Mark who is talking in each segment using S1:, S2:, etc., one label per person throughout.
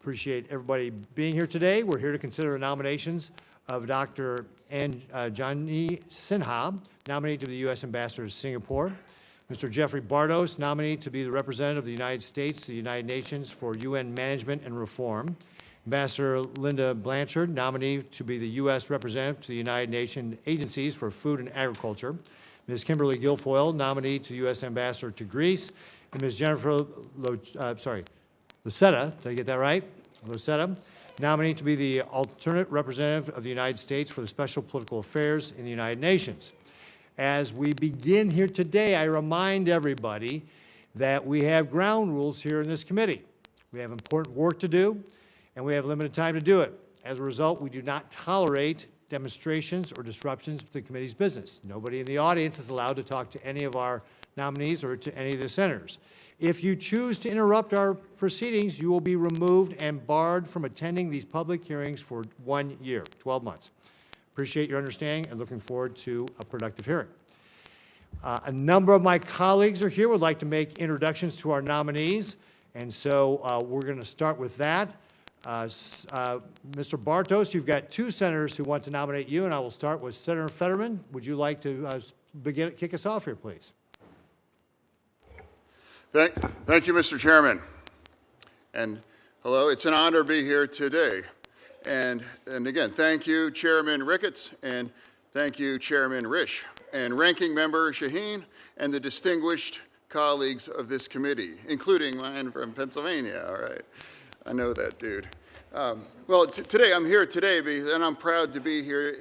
S1: Appreciate everybody being here today. We're here to consider the nominations of Dr. Anjani Sinha, nominee to the U.S. Ambassador to Singapore. Mr. Jeffrey Bartos, nominee to be the representative of the United States to the United Nations for UN Management and Reform. Ambassador Linda Blanchard, nominee to be the U.S. representative to the United Nations agencies for food and agriculture. Ms. Kimberly Guilfoyle, nominee to U.S. Ambassador to Greece. And Ms. Jennifer Lucetta, did I get that right? Lucetta, nominee to be the alternate representative of the United States for the Special Political Affairs in the United Nations. As we begin here today, I remind everybody that we have ground rules here in this committee. We have important work to do, and we have limited time to do it. As a result, we do not tolerate demonstrations or disruptions to the committee's business. Nobody in the audience is allowed to talk to any of our nominees or to any of the senators. If you choose to interrupt our proceedings, you will be removed and barred from attending these public hearings for 1 year, 12 months. Appreciate your understanding and looking forward to a productive hearing. A number of my colleagues are here, would like to make introductions to our nominees, and so we're going to start with that. Mr. Bartos, you've got two senators who want to nominate you, and I will start with Senator Fetterman. Would you like to kick us off here, please?
S2: Thank you, Mr. Chairman. And hello, it's an honor to be here today. And again, thank you, Chairman Ricketts, and thank you, Chairman Risch, and Ranking Member Shaheen, and the distinguished colleagues of this committee, including mine from Pennsylvania, all right? I know that dude. Well, today, I'm here today, and I'm proud to be here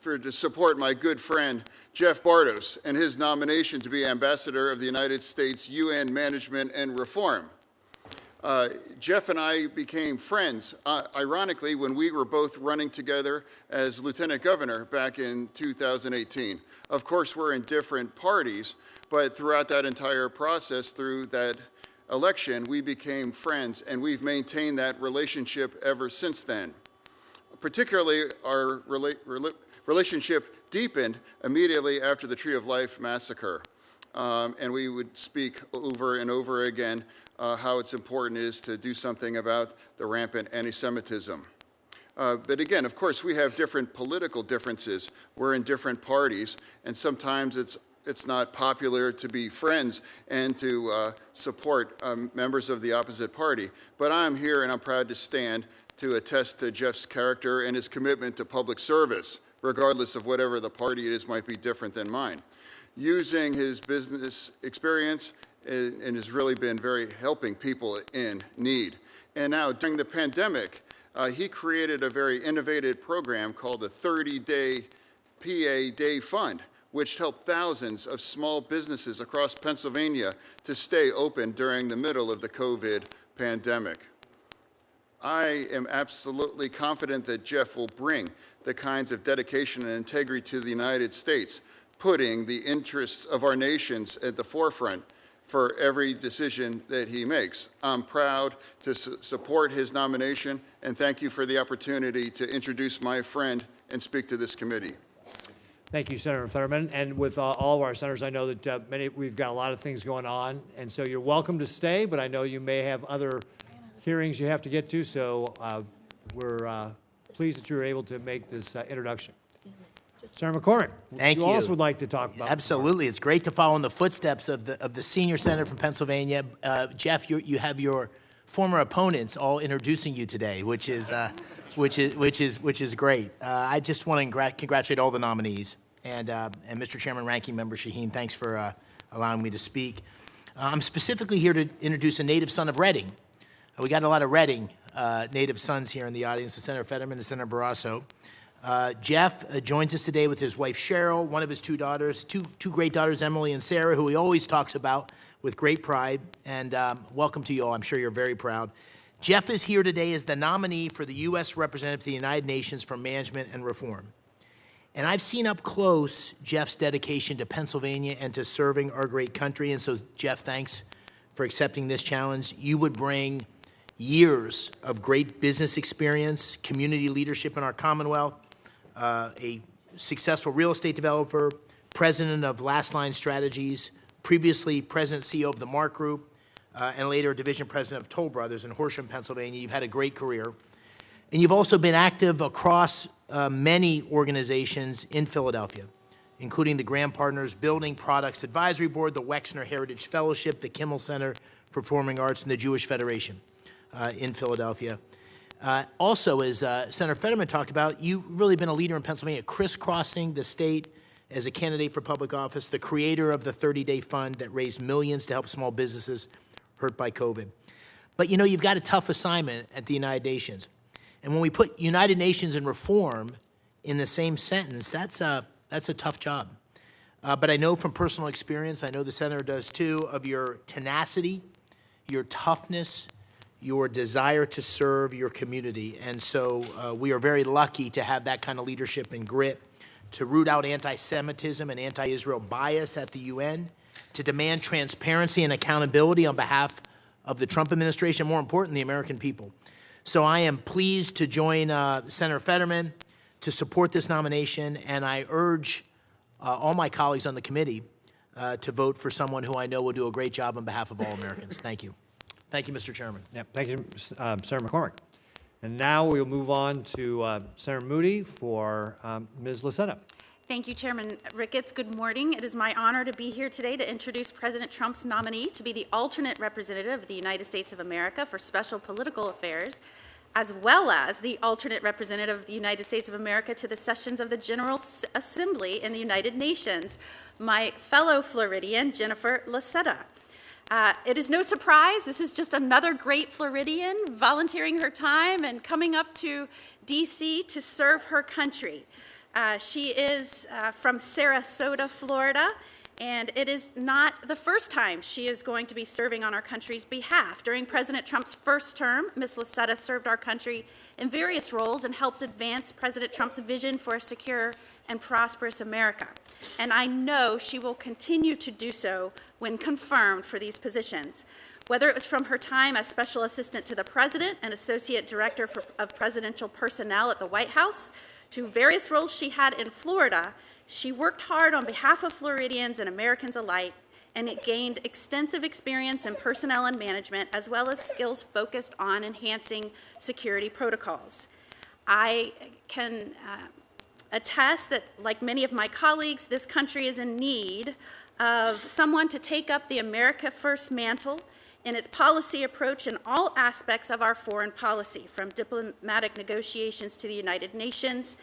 S2: to support my good friend, Jeff Bartos, and his nomination to be Ambassador of the United States UN Management and Reform. Jeff and I became friends, ironically, when we were both running together as Lieutenant Governor back in 2018. Of course, we're in different parties, but throughout that entire process, through that election, we became friends, and we've maintained that relationship ever since then. Particularly, our relationship deepened immediately after the Tree of Life massacre, and we would speak over and over again how it's important it is to do something about the rampant anti-Semitism. But again, of course, we have different political differences. We're in different parties, and sometimes it's not popular to be friends and to support members of the opposite party. But I'm here and I'm proud to stand to attest to Jeff's character and his commitment to public service, regardless of whatever the party it is might be different than mine. Using his business experience and has really been very helping people in need. And now during the pandemic, he created a very innovative program called the 30-Day PA Day Fund, which helped thousands of small businesses across Pennsylvania to stay open during the middle of the COVID pandemic. I am absolutely confident that Jeff will bring the kinds of dedication and integrity to the United States, putting the interests of our nations at the forefront for every decision that he makes. I'm proud to support his nomination, and thank you for the opportunity to introduce my friend and speak to this committee.
S1: Thank you, Senator Fetterman. And with all of our senators, I know that we've got a lot of things going on, and so you're welcome to stay, but I know you may have other hearings you have to get to, so we're pleased that you were able to make this introduction. Senator McCormick,
S3: Thank you.
S1: You also would like to talk about.
S3: Absolutely. It's great to follow in the footsteps of the senior senator from Pennsylvania. Jeff, you have your former opponents all introducing you today, which is great. I just want to congratulate all the nominees, and Mr. Chairman, Ranking Member Shaheen, thanks for allowing me to speak. I'm specifically here to introduce a native son of Reading. We got a lot of Reading native sons here in the audience, with Senator Fetterman and Senator Barrasso. Jeff joins us today with his wife Cheryl, one of his two daughters, two great daughters, Emily and Sarah, who he always talks about with great pride. And welcome to you all. I'm sure you're very proud. Jeff is here today as the nominee for the U.S. representative to the United Nations for Management and Reform. And I've seen up close Jeff's dedication to Pennsylvania and to serving our great country. And so, Jeff, thanks for accepting this challenge. You would bring years of great business experience, community leadership in our Commonwealth, a successful real estate developer, president of Last Line Strategies, previously president CEO of the Mark Group, and later division president of Toll Brothers in Horsham, Pennsylvania. You've had a great career. And you've also been active across many organizations in Philadelphia, including the Graham Partners Building Products Advisory Board, the Wexner Heritage Fellowship, the Kimmel Center for Performing Arts, and the Jewish Federation in Philadelphia. Also, as Senator Fetterman talked about, you've really been a leader in Pennsylvania, crisscrossing the state as a candidate for public office, the creator of the 30-Day Fund that raised millions to help small businesses hurt by COVID. But you know, you've got a tough assignment at the United Nations. And when we put United Nations and reform in the same sentence, that's a tough job. But I know from personal experience, I know the Senator does too, of your tenacity, your toughness, your desire to serve your community. And so we are very lucky to have that kind of leadership and grit to root out anti-Semitism and anti-Israel bias at the UN, to demand transparency and accountability on behalf of the Trump administration, more important, the American people. So I am pleased to join Senator Fetterman to support this nomination, and I urge all my colleagues on the committee to vote for someone who I know will do a great job on behalf of all Americans. Thank you. Thank you, Mr. Chairman.
S1: Yeah, thank you, Senator McCormick. And now we'll move on to Senator Moody for Ms. Lucetta.
S4: Thank you, Chairman Ricketts. Good morning. It is my honor to be here today to introduce President Trump's nominee to be the alternate representative of the United States of America for Special Political Affairs, as well as the alternate representative of the United States of America to the sessions of the General Assembly in the United Nations, my fellow Floridian, Jennifer Lucetta. It is no surprise, this is just another great Floridian volunteering her time and coming up to D.C. to serve her country. She is from Sarasota, Florida, and it is not the first time she is going to be serving on our country's behalf. During President Trump's first term, Ms. Lucetta served our country in various roles and helped advance President Trump's vision for a secure and prosperous America. And I know she will continue to do so when confirmed for these positions. Whether it was from her time as Special Assistant to the President and Associate Director of Presidential Personnel at the White House, to various roles she had in Florida, she worked hard on behalf of Floridians and Americans alike, and it gained extensive experience in personnel and management, as well as skills focused on enhancing security protocols. I can attest that, like many of my colleagues, this country is in need of someone to take up the America First mantle in its policy approach in all aspects of our foreign policy, from diplomatic negotiations to the United Nations,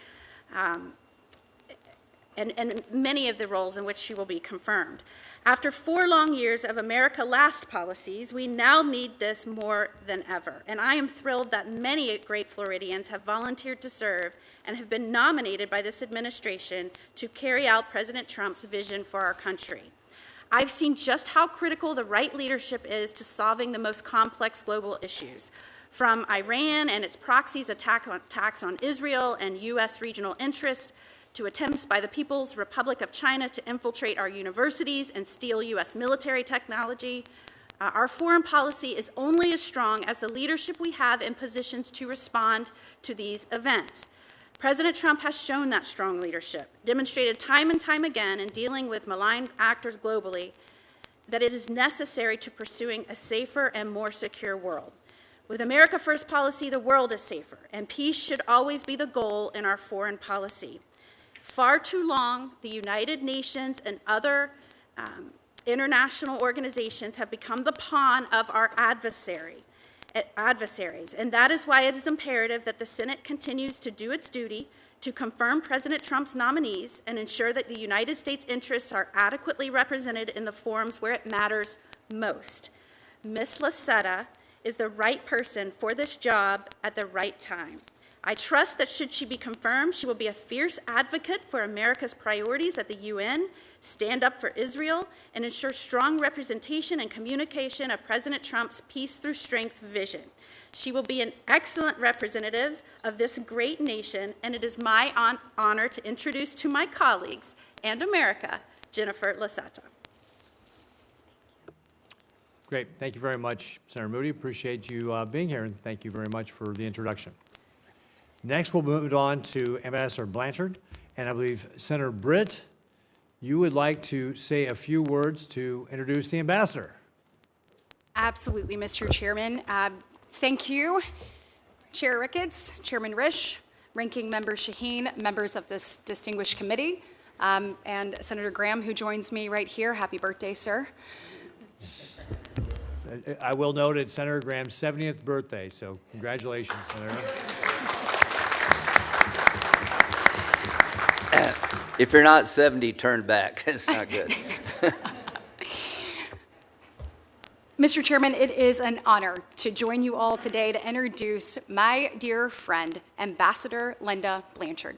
S4: and many of the roles in which she will be confirmed. After 4 long years of America Last policies, we now need this more than ever. And I am thrilled that many great Floridians have volunteered to serve and have been nominated by this administration to carry out President Trump's vision for our country. I've seen just how critical the right leadership is to solving the most complex global issues, from Iran and its proxies' attacks on Israel and U.S. regional interests, to attempts by the People's Republic of China to infiltrate our universities and steal U.S. military technology. Our foreign policy is only as strong as the leadership we have in positions to respond to these events. President Trump has shown that strong leadership, demonstrated time and time again in dealing with malign actors globally, that it is necessary to pursuing a safer and more secure world. With America First policy, the world is safer, and peace should always be the goal in our foreign policy. Far too long, the United Nations and other international organizations have become the pawn of our adversaries, and that is why it is imperative that the Senate continues to do its duty to confirm President Trump's nominees and ensure that the United States interests are adequately represented in the forums where it matters most. Ms. Lucetta is the right person for this job at the right time. I trust that should she be confirmed, she will be a fierce advocate for America's priorities at the UN, stand up for Israel, and ensure strong representation and communication of President Trump's Peace Through Strength vision. She will be an excellent representative of this great nation, and it is my honor to introduce to my colleagues and America, Jennifer Lucetta.
S1: Great. Thank you very much, Senator Moody. Appreciate you being here, and thank you very much for the introduction. Next, we'll move on to Ambassador Blanchard, and I believe Senator Britt, you would like to say a few words to introduce the ambassador.
S5: Absolutely, Mr. Chairman. Thank you, Chair Ricketts, Chairman Risch, Ranking Member Shaheen, members of this distinguished committee, and Senator Graham, who joins me right here. Happy birthday, sir.
S1: I will note it's Senator Graham's 70th birthday, so congratulations, Senator.
S6: If you're not 70, turn back. It's not good.
S5: Mr. Chairman, it is an honor to join you all today to introduce my dear friend, Ambassador Linda Blanchard.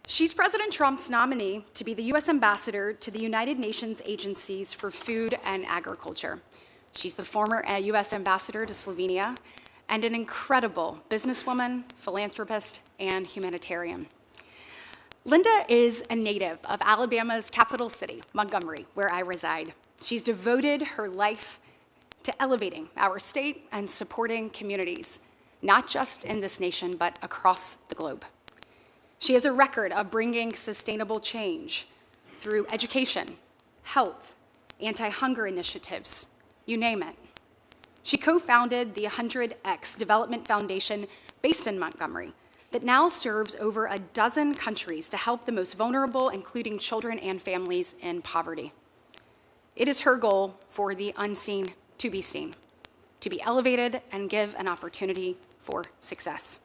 S5: She's President Trump's nominee to be the U.S. Ambassador to the United Nations Agencies for Food and Agriculture. She's the former U.S. Ambassador to Slovenia and an incredible businesswoman, philanthropist, and humanitarian. Linda is a native of Alabama's capital city, Montgomery, where I reside. She's devoted her life to elevating our state and supporting communities, not just in this nation, but across the globe. She has a record of bringing sustainable change through education, health, anti-hunger initiatives, you name it. She co-founded the 100X Development Foundation based in Montgomery that now serves over a dozen countries to help the most vulnerable, including children and families in poverty. It is her goal for the unseen to be seen, to be elevated and give an opportunity for success.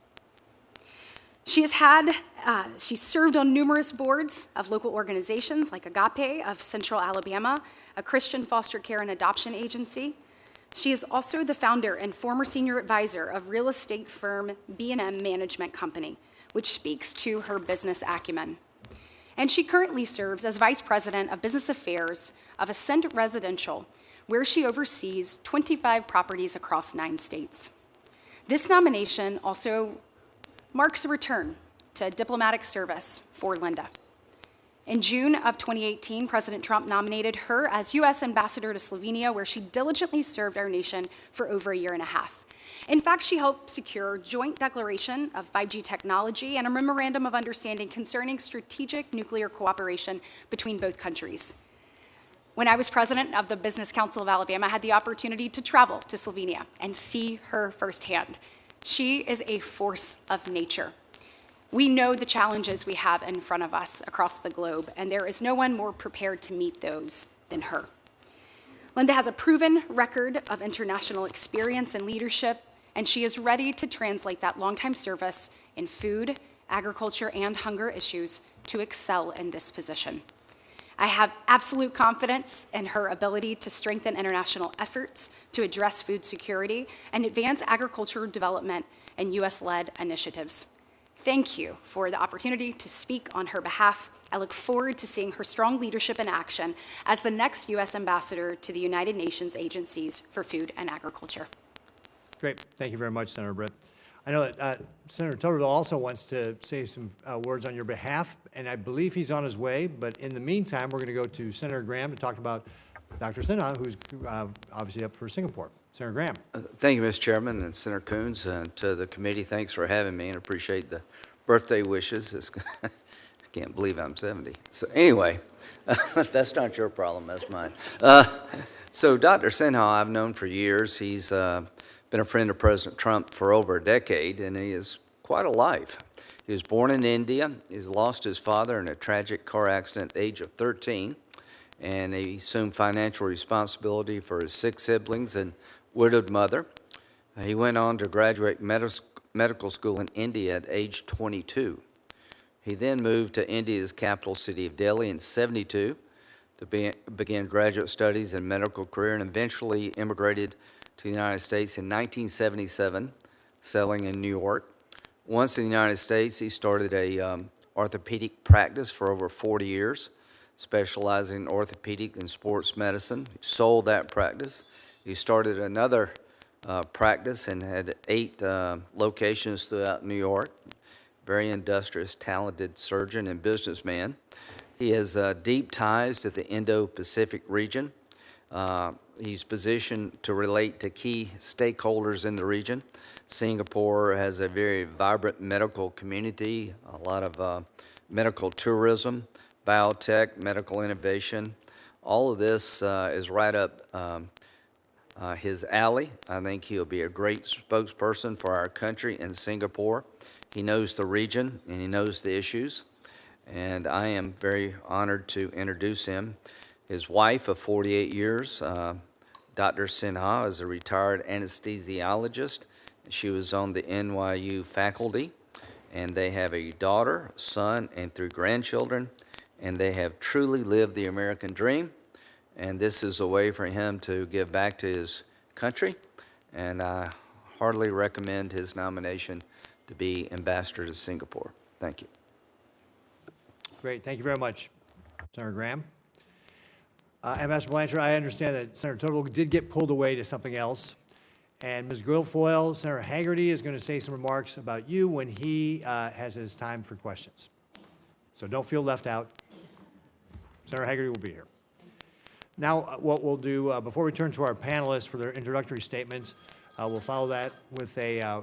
S5: She's served on numerous boards of local organizations like Agape of Central Alabama, a Christian foster care and adoption agency. She is also the founder and former senior advisor of real estate firm B&M Management Company, which speaks to her business acumen. And she currently serves as Vice President of Business Affairs of Ascent Residential, where she oversees 25 properties across 9 states. This nomination also marks a return to diplomatic service for Linda. In June of 2018, President Trump nominated her as U.S. Ambassador to Slovenia, where she diligently served our nation for over a year and a half. In fact, she helped secure joint declaration of 5G technology and a memorandum of understanding concerning strategic nuclear cooperation between both countries. When I was president of the Business Council of Alabama, I had the opportunity to travel to Slovenia and see her firsthand. She is a force of nature. We know the challenges we have in front of us across the globe, and there is no one more prepared to meet those than her. Linda has a proven record of international experience and leadership, and she is ready to translate that longtime service in food, agriculture, and hunger issues to excel in this position. I have absolute confidence in her ability to strengthen international efforts to address food security and advance agricultural development and U.S.-led initiatives. Thank you for the opportunity to speak on her behalf. I look forward to seeing her strong leadership in action as the next U.S. Ambassador to the United Nations Agencies for Food and Agriculture.
S1: Great. Thank you very much, Senator Britt. I know that Senator Tuberville also wants to say some words on your behalf, and I believe he's on his way. But in the meantime, we're going to go to Senator Graham to talk about Dr. Sinha, who's obviously up for Singapore. Senator Graham.
S6: Thank you, Mr. Chairman, and Senator Coons, and to the committee, thanks for having me, and appreciate the birthday wishes. I can't believe I'm 70. So anyway, that's not your problem, that's mine. So Dr. Sinha I've known for years. He's been a friend of President Trump for over a decade, and he has quite a life. He was born in India. He's lost his father in a tragic car accident at the age of 13, and he assumed financial responsibility for his 6 siblings and widowed mother. He went on to graduate medical school in India at age 22. He then moved to India's capital city of Delhi in '72 to begin graduate studies and medical career, and eventually immigrated to the United States in 1977, settling in New York. Once in the United States, he started a orthopedic practice for over 40 years, specializing in orthopedic and sports medicine. He sold that practice. He started another practice and had 8 locations throughout New York. Very industrious, talented surgeon and businessman. He has deep ties to the Indo-Pacific region. He's positioned to relate to key stakeholders in the region. Singapore has a very vibrant medical community, a lot of medical tourism, biotech, medical innovation. All of this is right up his ally. I think he'll be a great spokesperson for our country in Singapore. He knows the region and he knows the issues, and I am very honored to introduce him. His wife of 48 years, Dr. Sinha, is a retired anesthesiologist. She was on the NYU faculty, and they have a daughter, son, and 3 grandchildren, and they have truly lived the American dream. And this is a way for him to give back to his country, and I heartily recommend his nomination to be ambassador to Singapore. Thank you.
S1: Great, thank you very much, Senator Graham. Ambassador Blanchard, I understand that Senator Tuttle did get pulled away to something else, and Ms. Guilfoyle, Senator Hagerty is going to say some remarks about you when he has his time for questions. So don't feel left out. Senator Hagerty will be here. Now, what we'll do, before we turn to our panelists for their introductory statements, we'll follow that with a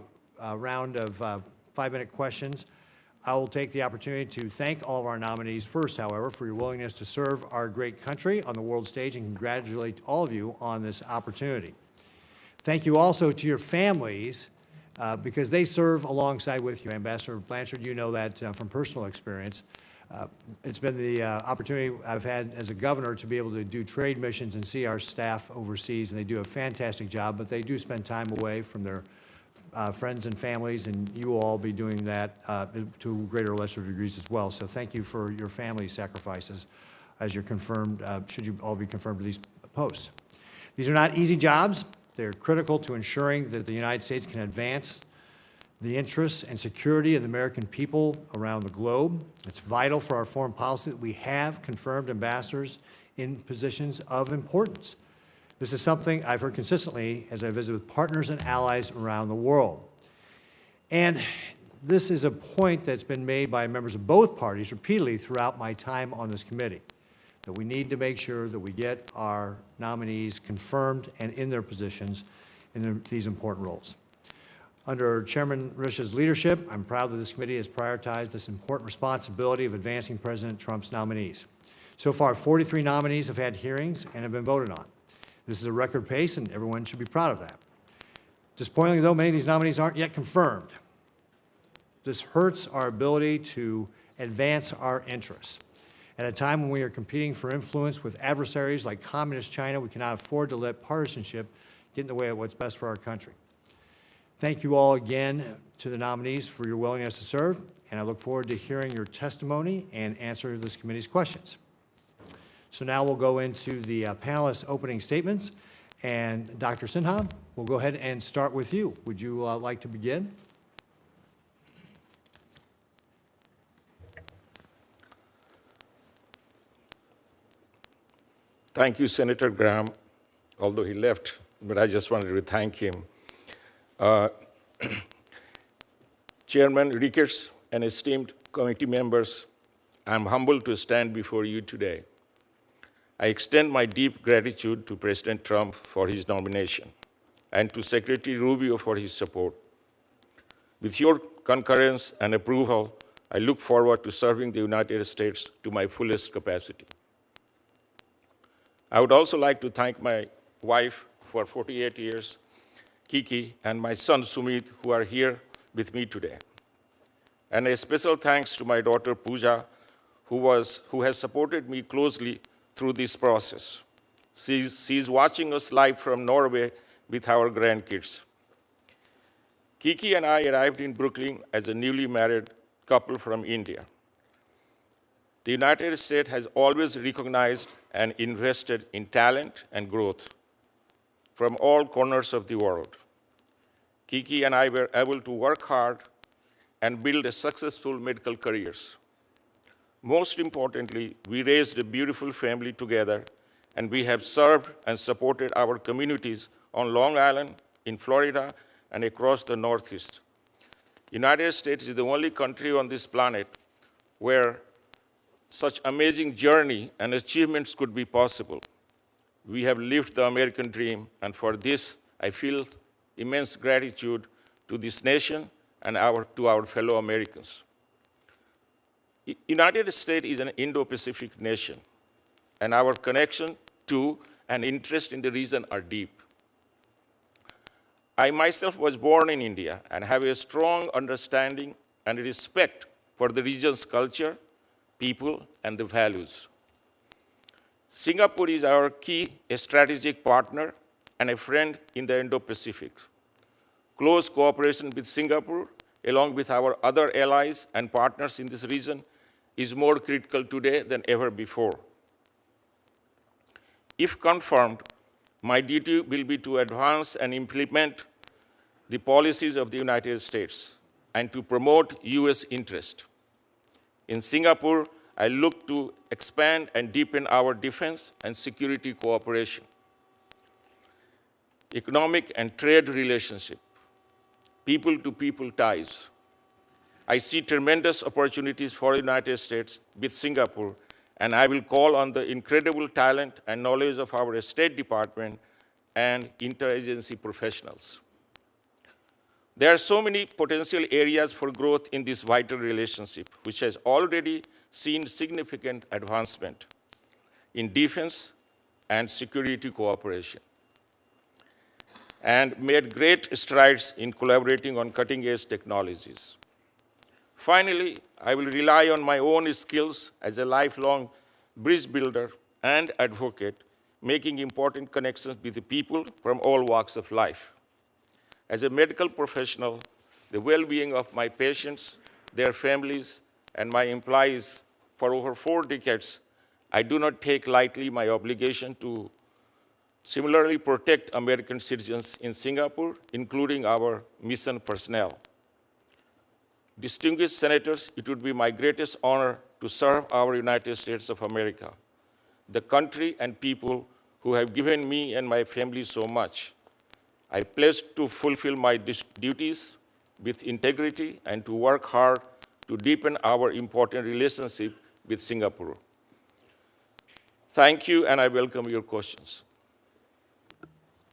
S1: round of 5-minute questions. I will take the opportunity to thank all of our nominees first, however, for your willingness to serve our great country on the world stage, and congratulate all of you on this opportunity. Thank you also to your families, because they serve alongside with you. Ambassador Blanchard, you know that from personal experience. It's been the opportunity I've had as a governor to be able to do trade missions and see our staff overseas, and they do a fantastic job, but they do spend time away from their friends and families, and you will all be doing that to greater or lesser degrees as well. So thank you for your family sacrifices as you're confirmed, should you all be confirmed to these posts. These are not easy jobs. They're critical to ensuring that the United States can advance the interests and security of the American people around the globe. It's vital for our foreign policy that we have confirmed ambassadors in positions of importance. This is something I've heard consistently as I visit with partners and allies around the world. And this is a point that's been made by members of both parties repeatedly throughout my time on this committee, that we need to make sure that we get our nominees confirmed and in their positions in these important roles. Under Chairman Rish's leadership, I'm proud that this committee has prioritized this important responsibility of advancing President Trump's nominees. So far, 43 nominees have had hearings and have been voted on. This is a record pace, and everyone should be proud of that. Disappointingly, though, many of these nominees aren't yet confirmed. This hurts our ability to advance our interests. At a time when we are competing for influence with adversaries like Communist China, we cannot afford to let partisanship get in the way of what's best for our country. Thank you all again to the nominees for your willingness to serve, and I look forward to hearing your testimony and answer this committee's questions. So now we'll go into the panelists' opening statements, and Dr. Sinha, we'll go ahead and start with you. Would you like to begin?
S7: Thank you, Senator Graham, although he left, but I just wanted to thank him. Chairman Ricketts and esteemed committee members, I'm humbled to stand before you today. I extend my deep gratitude to President Trump for his nomination and to Secretary Rubio for his support. With your concurrence and approval, I look forward to serving the United States to my fullest capacity. I would also like to thank my wife for 48 years, Kiki, and my son Sumit, who are here with me today. And a special thanks to my daughter Pooja, who has supported me closely through this process. She's watching us live from Norway with our grandkids. Kiki and I arrived in Brooklyn as a newly married couple from India. The United States has always recognized and invested in talent and growth from all corners of the world. Kiki and I were able to work hard and build a successful medical careers. Most importantly, we raised a beautiful family together, and we have served and supported our communities on Long Island, in Florida, and across the Northeast. United States is the only country on this planet where such amazing journey and achievements could be possible. We have lived the American dream, and for this, I feel immense gratitude to this nation and to our fellow Americans. United States is an Indo-Pacific nation, and our connection to and interest in the region are deep. I myself was born in India and have a strong understanding and respect for the region's culture, people, and the values. Singapore is our key strategic partner and a friend in the Indo-Pacific. Close cooperation with Singapore, along with our other allies and partners in this region, is more critical today than ever before. If confirmed, my duty will be to advance and implement the policies of the United States and to promote U.S. interest. In Singapore, I look to expand and deepen our defense and security cooperation, economic and trade relationship, people-to-people ties. I see tremendous opportunities for the United States with Singapore, and I will call on the incredible talent and knowledge of our State Department and interagency professionals. There are so many potential areas for growth in this vital relationship, which has already seen significant advancement in defense and security cooperation, and made great strides in collaborating on cutting-edge technologies. Finally, I will rely on my own skills as a lifelong bridge builder and advocate, making important connections with the people from all walks of life. As a medical professional, the well-being of my patients, their families, and my employees for over 4 decades, I do not take lightly my obligation to similarly protect American citizens in Singapore, including our mission personnel. Distinguished senators, it would be my greatest honor to serve our United States of America, the country and people who have given me and my family so much. I pledge to fulfill my duties with integrity and to work hard to deepen our important relationship with Singapore. Thank you, and I welcome your questions.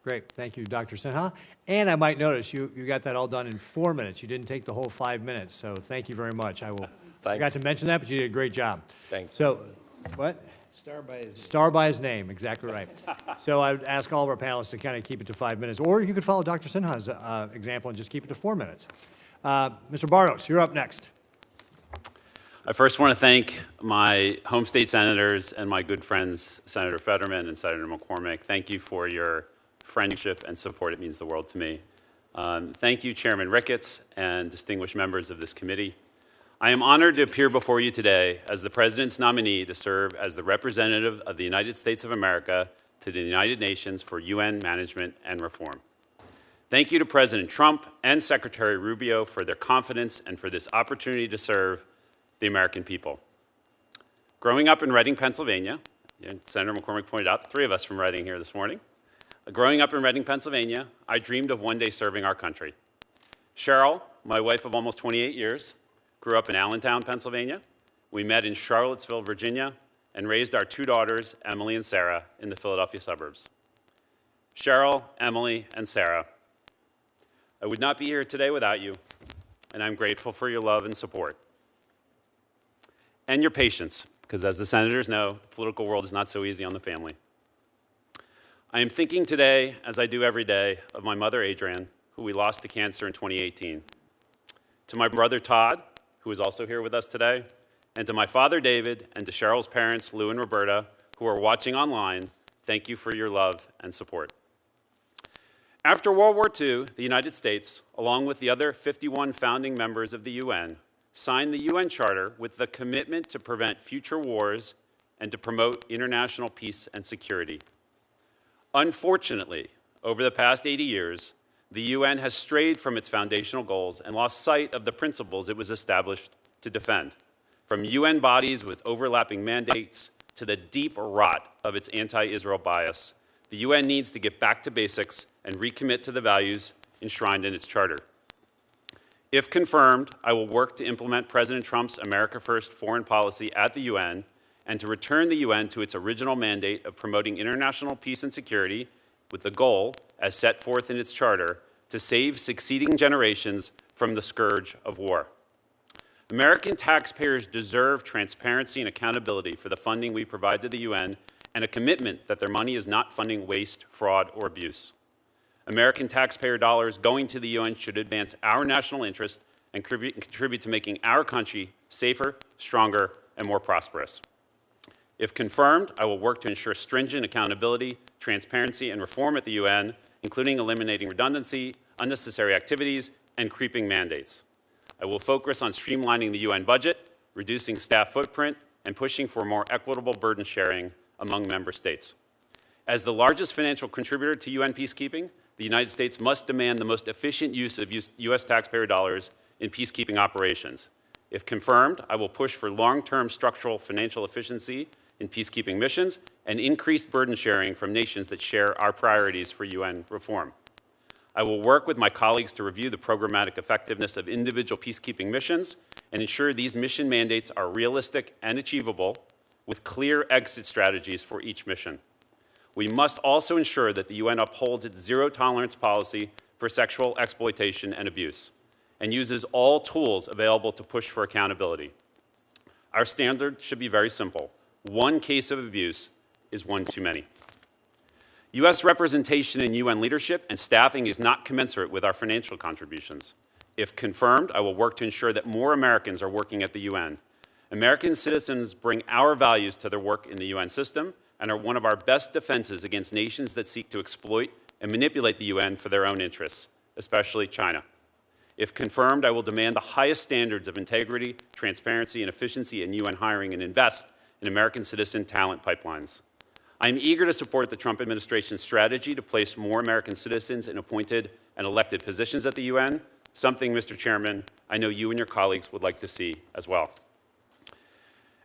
S1: Great, thank you, Dr. Sinha. And I might notice you got that all done in 4 minutes. You didn't take the whole 5 minutes, so thank you very much. I forgot to mention that, but you did a great job.
S7: Thank you.
S1: So, what?
S8: Star by his name.
S1: Star by his name, exactly right. So I would ask all of our panelists to kind of keep it to 5 minutes, or you could follow Dr. Sinha's example and just keep it to 4 minutes. Mr. Barros, you're up next.
S9: I first want to thank my home state senators and my good friends, Senator Fetterman and Senator McCormick. Thank you for your friendship and support. It means the world to me. Thank you, Chairman Ricketts and distinguished members of this committee. I am honored to appear before you today as the President's nominee to serve as the representative of the United States of America to the United Nations for UN Management and Reform. Thank you to President Trump and Secretary Rubio for their confidence and for this opportunity to serve the American people. Growing up in Reading, Pennsylvania, Senator McCormick pointed out, the 3 of us from Reading here this morning. Growing up in Reading, Pennsylvania, I dreamed of one day serving our country. Cheryl, my wife of almost 28 years, grew up in Allentown, Pennsylvania. We met in Charlottesville, Virginia, and raised our 2 daughters, Emily and Sarah, in the Philadelphia suburbs. Cheryl, Emily, and Sarah, I would not be here today without you, and I'm grateful for your love and support. And your patience, because as the senators know, the political world is not so easy on the family. I am thinking today, as I do every day, of my mother, Adrienne, who we lost to cancer in 2018. To my brother, Todd, who is also here with us today, and to my father, David, and to Cheryl's parents, Lou and Roberta, who are watching online, thank you for your love and support. After World War II, the United States, along with the other 51 founding members of the UN, signed the UN Charter with the commitment to prevent future wars and to promote international peace and security. Unfortunately, over the past 80 years, the UN has strayed from its foundational goals and lost sight of the principles it was established to defend. From UN bodies with overlapping mandates to the deep rot of its anti-Israel bias, the UN needs to get back to basics and recommit to the values enshrined in its charter. If confirmed, I will work to implement President Trump's America First foreign policy at the UN and to return the UN to its original mandate of promoting international peace and security with the goal, as set forth in its charter, to save succeeding generations from the scourge of war. American taxpayers deserve transparency and accountability for the funding we provide to the UN and a commitment that their money is not funding waste, fraud, or abuse. American taxpayer dollars going to the UN should advance our national interest and contribute to making our country safer, stronger, and more prosperous. If confirmed, I will work to ensure stringent accountability, transparency, and reform at the UN, including eliminating redundancy, unnecessary activities, and creeping mandates. I will focus on streamlining the UN budget, reducing staff footprint, and pushing for more equitable burden sharing among member states. As the largest financial contributor to UN peacekeeping, the United States must demand the most efficient use of U.S. taxpayer dollars in peacekeeping operations. If confirmed, I will push for long-term structural financial efficiency in peacekeeping missions and increased burden sharing from nations that share our priorities for UN reform. I will work with my colleagues to review the programmatic effectiveness of individual peacekeeping missions and ensure these mission mandates are realistic and achievable with clear exit strategies for each mission. We must also ensure that the UN upholds its zero-tolerance policy for sexual exploitation and abuse and uses all tools available to push for accountability. Our standard should be very simple. One case of abuse is one too many. U.S. representation in UN leadership and staffing is not commensurate with our financial contributions. If confirmed, I will work to ensure that more Americans are working at the UN. American citizens bring our values to their work in the UN system and are one of our best defenses against nations that seek to exploit and manipulate the UN for their own interests, especially China. If confirmed, I will demand the highest standards of integrity, transparency, and efficiency in UN hiring and invest in American citizen talent pipelines. I am eager to support the Trump administration's strategy to place more American citizens in appointed and elected positions at the UN, something, Mr. Chairman, I know you and your colleagues would like to see as well.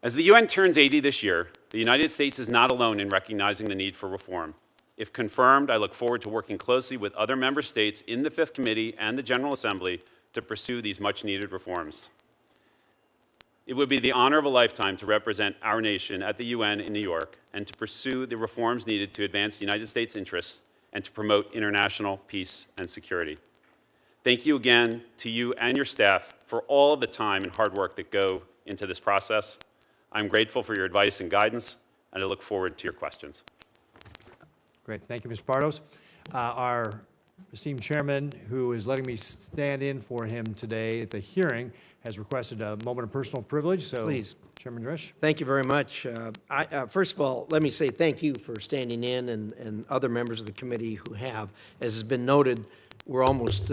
S9: As the UN turns 80 this year, the United States is not alone in recognizing the need for reform. If confirmed, I look forward to working closely with other member states in the Fifth Committee and the General Assembly to pursue these much-needed reforms. It would be the honor of a lifetime to represent our nation at the UN in New York and to pursue the reforms needed to advance the United States' interests and to promote international peace and security. Thank you again to you and your staff for all of the time and hard work that go into this process. I'm grateful for your advice and guidance, and I look forward to your questions.
S1: Great. Thank you, Mr. Pardos. Our esteemed chairman, who is letting me stand in for him today at the hearing, has requested a moment of personal privilege. So,
S8: please.
S1: Chairman Risch.
S8: Thank you very much. First of all, let me say thank you for standing in and other members of the committee who have. As has been noted, we're almost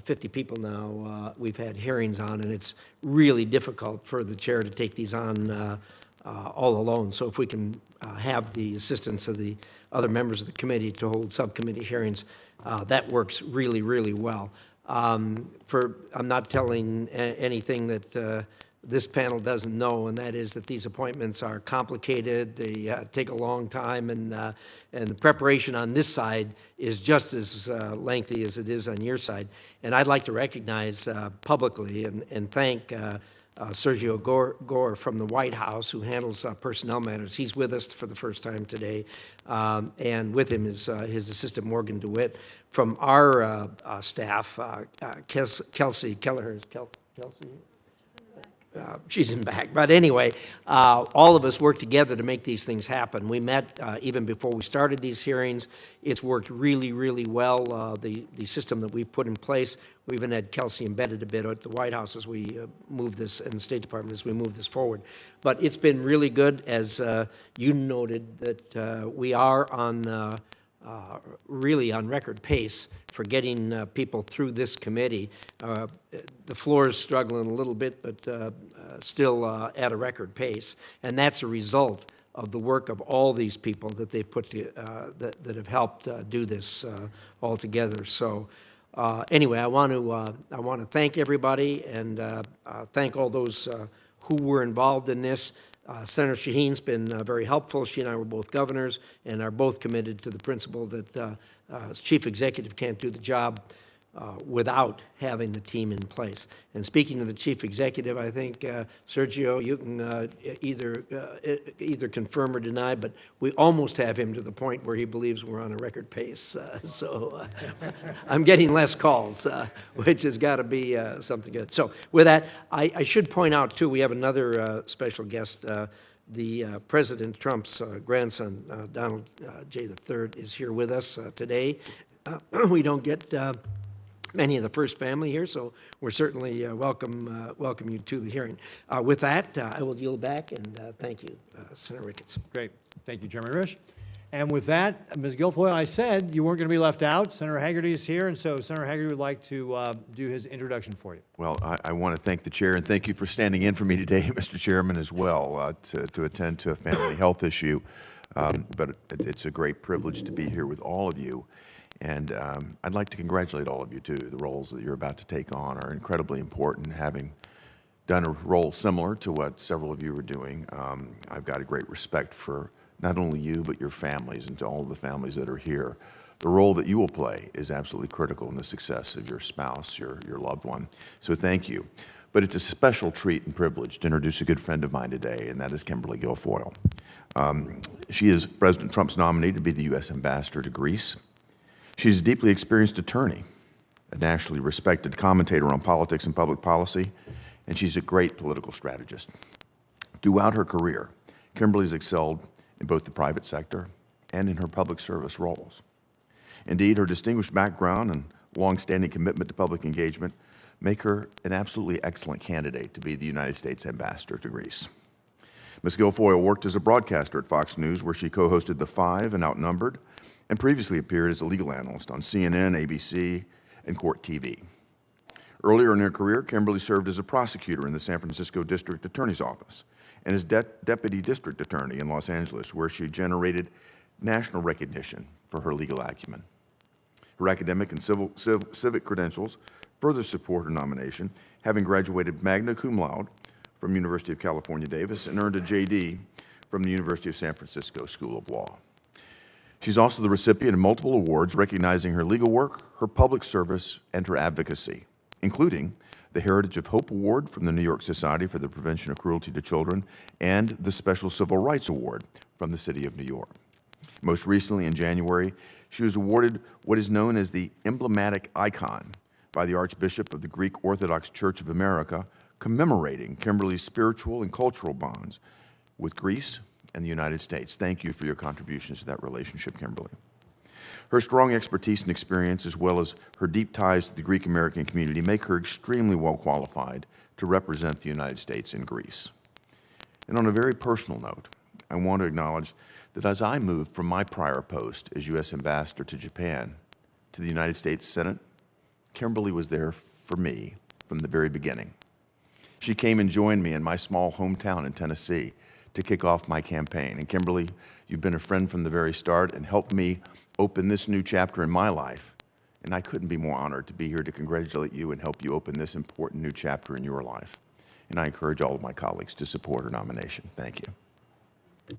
S8: 50 people now we've had hearings on, and it's really difficult for the chair to take these on all alone. So if we can have the assistance of the other members of the committee to hold subcommittee hearings, that works really, really well. I'm not telling anything that this panel doesn't know, and that is that these appointments are complicated. They take a long time, and the preparation on this side is just as lengthy as it is on your side. And I'd like to recognize publicly and thank Sergio Gore from the White House, who handles personnel matters. He's with us for the first time today, and with him is his assistant, Morgan DeWitt. From our staff, Kelsey Kelleher. Kelsey? She's in back. But anyway, all of us work together to make these things happen. We met even before we started these hearings. It's worked really, really well, the system that we've put in place. We even had Kelsey embedded a bit at the White House as we move this, and the State Department as we move this forward. But it's been really good, as you noted, that we are on really on record pace for getting people through this committee. The floor is struggling a little bit, but still at a record pace, and that's a result of the work of all these people that they've put to, that have helped do this all together. So anyway, I want to thank everybody and thank all those who were involved in this. Senator Shaheen's been very helpful. She and I were both governors and are both committed to the principle that chief executive can't do the job without having the team in place. And speaking of the chief executive, I think, Sergio, you can either confirm or deny, but we almost have him to the point where he believes we're on a record pace. So I'm getting less calls, which has got to be something good. So with that, I should point out, too, we have another special guest. The President Trump's grandson, Donald J. III, is here with us today. We don't get many of the first family here, so we're certainly welcome you to the hearing. With that, I will yield back, and thank you, Senator Ricketts.
S1: Great. Thank you, Chairman Risch. And with that, Ms. Guilfoyle, I said you weren't going to be left out. Senator Hagerty is here, and so Senator Hagerty would like to do his introduction for you.
S10: Well, I want to thank the chair, and thank you for standing in for me today, Mr. Chairman, as well, to attend to a family health issue. But it's a great privilege to be here with all of you. And I'd like to congratulate all of you, too. The roles that you're about to take on are incredibly important. Having done a role similar to what several of you are doing, I've got a great respect for not only you, but your families, and to all of the families that are here. The role that you will play is absolutely critical in the success of your spouse, your loved one. So thank you. But it's a special treat and privilege to introduce a good friend of mine today, and that is Kimberly Guilfoyle. She is President Trump's nominee to be the U.S. Ambassador to Greece. She's a deeply experienced attorney, a nationally respected commentator on politics and public policy, and she's a great political strategist. Throughout her career, Kimberly's excelled in both the private sector and in her public service roles. Indeed, her distinguished background and long-standing commitment to public engagement make her an absolutely excellent candidate to be the United States Ambassador to Greece. Ms. Guilfoyle worked as a broadcaster at Fox News, where she co-hosted The Five and Outnumbered, and previously appeared as a legal analyst on CNN, ABC, and Court TV. Earlier in her career, Kimberly served as a prosecutor in the San Francisco District Attorney's Office and as Deputy District Attorney in Los Angeles, where she generated national recognition for her legal acumen. Her academic and civic credentials further support her nomination, having graduated magna cum laude from University of California, Davis, and earned a JD from the University of San Francisco School of Law. She's also the recipient of multiple awards recognizing her legal work, her public service, and her advocacy, including the Heritage of Hope Award from the New York Society for the Prevention of Cruelty to Children and the Special Civil Rights Award from the City of New York. Most recently, in January, she was awarded what is known as the emblematic icon by the Archbishop of the Greek Orthodox Church of America, commemorating Kimberly's spiritual and cultural bonds with Greece and the United States. Thank you for your contributions to that relationship, Kimberly. Her strong expertise and experience, as well as her deep ties to the Greek American community, make her extremely well qualified to represent the United States in Greece. And on a very personal note, I want to acknowledge that as I moved from my prior post as U.S. Ambassador to Japan to the United States Senate, Kimberly was there for me from the very beginning. She came and joined me in my small hometown in Tennessee to kick off my campaign. And Kimberly, you've been a friend from the very start and helped me open this new chapter in my life. And I couldn't be more honored to be here to congratulate you and help you open this important new chapter in your life. And I encourage all of my colleagues to support her nomination. Thank you.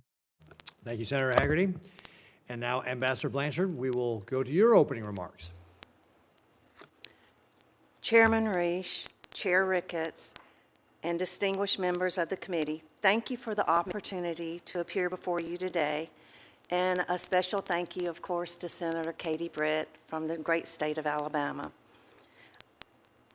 S1: Thank you, Senator Hagerty. And now, Ambassador Blanchard, we will go to your opening remarks.
S11: Chairman Reisch, Chair Ricketts, and distinguished members of the committee, thank you for the opportunity to appear before you today. And a special thank you, of course, to Senator Katie Britt from the great state of Alabama.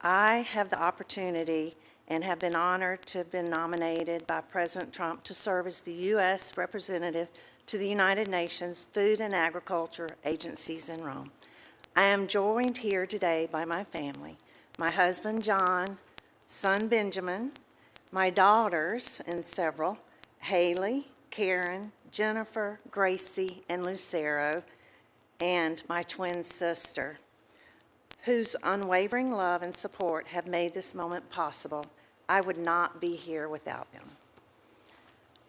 S11: I have the opportunity and have been honored to have been nominated by President Trump to serve as the U.S. representative to the United Nations Food and Agriculture Agencies in Rome. I am joined here today by my family, my husband, John, son, Benjamin, my daughters, and several, Haley, Karen, Jennifer, Gracie, and Lucero, and my twin sister, whose unwavering love and support have made this moment possible. I would not be here without them.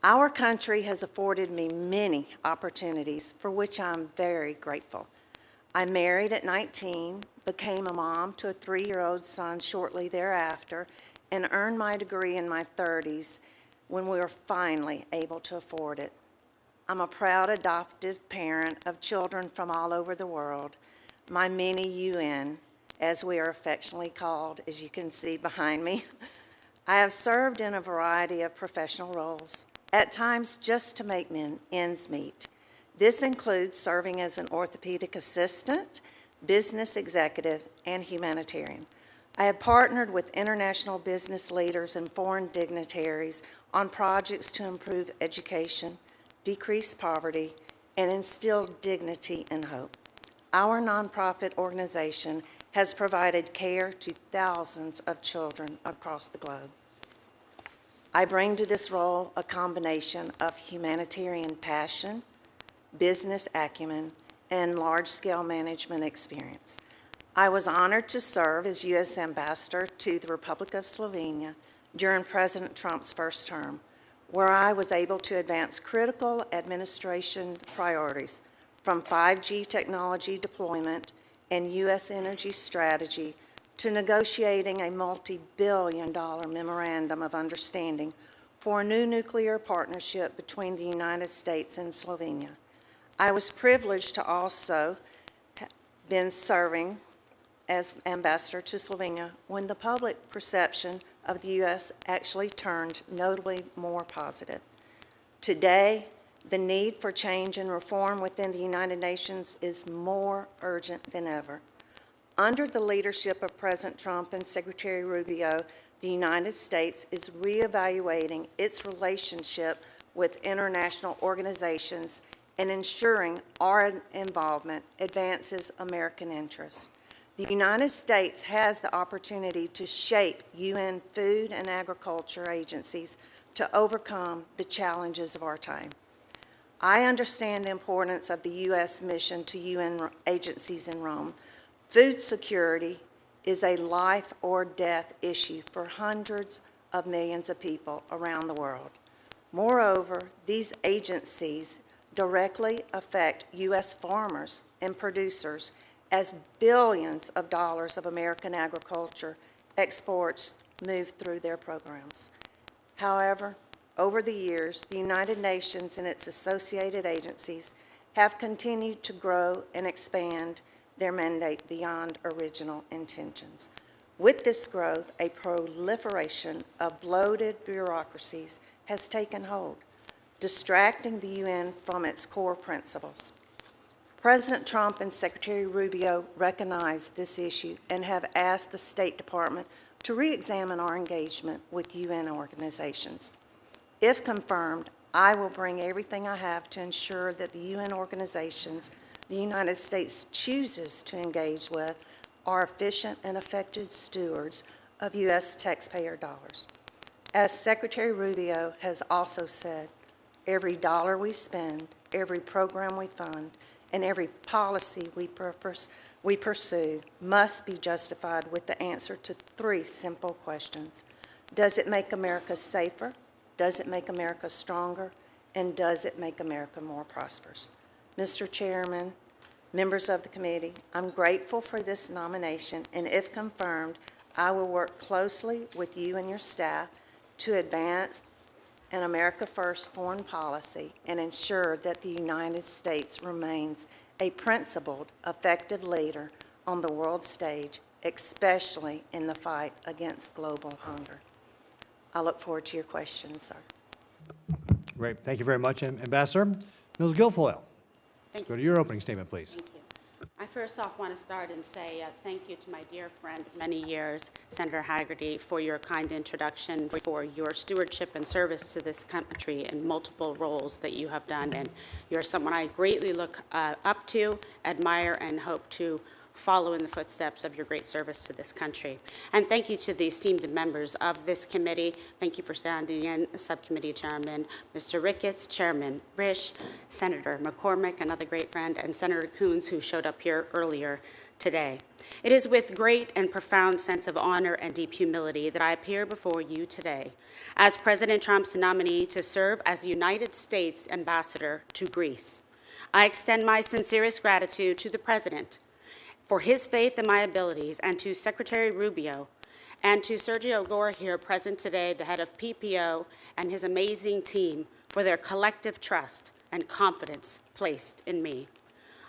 S11: Our country has afforded me many opportunities for which I'm very grateful. I married at 19, became a mom to a 3-year-old son shortly thereafter, and earned my degree in my 30s when we were finally able to afford it. I'm a proud adoptive parent of children from all over the world, my mini UN, as we are affectionately called, as you can see behind me. I have served in a variety of professional roles, at times just to make ends meet. This includes serving as an orthopedic assistant, business executive, and humanitarian. I have partnered with international business leaders and foreign dignitaries on projects to improve education, decrease poverty, and instill dignity and hope. our nonprofit organization has provided care to thousands of children across the globe. I bring to this role a combination of humanitarian passion, business acumen, and large-scale management experience. I was honored to serve as U.S. Ambassador to the Republic of Slovenia during President Trump's first term, where I was able to advance critical administration priorities from 5G technology deployment and U.S. energy strategy to negotiating a multi-billion-dollar memorandum of understanding for a new nuclear partnership between the United States and Slovenia. I was privileged to also have been serving as ambassador to Slovenia when the public perception of the U.S. actually turned notably more positive. Today, the need for change and reform within the United Nations is more urgent than ever. Under the leadership of President Trump and Secretary Rubio, the United States is reevaluating its relationship with international organizations and ensuring our involvement advances American interests. The United States has the opportunity to shape UN food and agriculture agencies to overcome the challenges of our time. I understand the importance of the U.S. mission to UN agencies in Rome. Food security is a life or death issue for hundreds of millions of people around the world. Moreover, these agencies directly affect U.S. farmers and producers as billions of dollars of American agriculture exports move through their programs. However, over the years, the United Nations and its associated agencies have continued to grow and expand their mandate beyond original intentions. With this growth, a proliferation of bloated bureaucracies has taken hold, distracting the UN from its core principles. President Trump and Secretary Rubio recognize this issue and have asked the State Department to re-examine our engagement with UN organizations. If confirmed, I will bring everything I have to ensure that the UN organizations the United States chooses to engage with are efficient and effective stewards of U.S. taxpayer dollars. As Secretary Rubio has also said, every dollar we spend, every program we fund, and every policy we pursue must be justified with the answer to three simple questions. Does it make America safer? Does it make America stronger? And does it make America more prosperous? Mr. Chairman, members of the committee, I'm grateful for this nomination, and if confirmed, I will work closely with you and your staff to advance an America First foreign policy and ensure that the United States remains a principled, effective leader on the world stage, especially in the fight against global hunger. I look forward to your questions, sir.
S1: Great. Thank you very much, Ambassador. Ms. Guilfoyle,
S12: Thank
S1: go
S12: you.
S1: to your opening statement, please.
S12: Thank you. I first off want to start and say thank you to my dear friend of many years, Senator Haggerty, for your kind introduction, for your stewardship and service to this country in multiple roles that you have done. And you're someone I greatly look up to, admire, and hope to follow in the footsteps of your great service to this country. And thank you to the esteemed members of this committee. Thank you for standing in, Subcommittee Chairman Mr. Ricketts, Chairman Risch, Senator McCormick, another great friend, and Senator Coons, who showed up here earlier today. It is with great and profound sense of honor and deep humility that I appear before you today as President Trump's nominee to serve as the United States Ambassador to Greece. I extend my sincerest gratitude to the President for his faith in my abilities, and to Secretary Rubio, and to Sergio Gore here present today, the head of PPO, and his amazing team for their collective trust and confidence placed in me.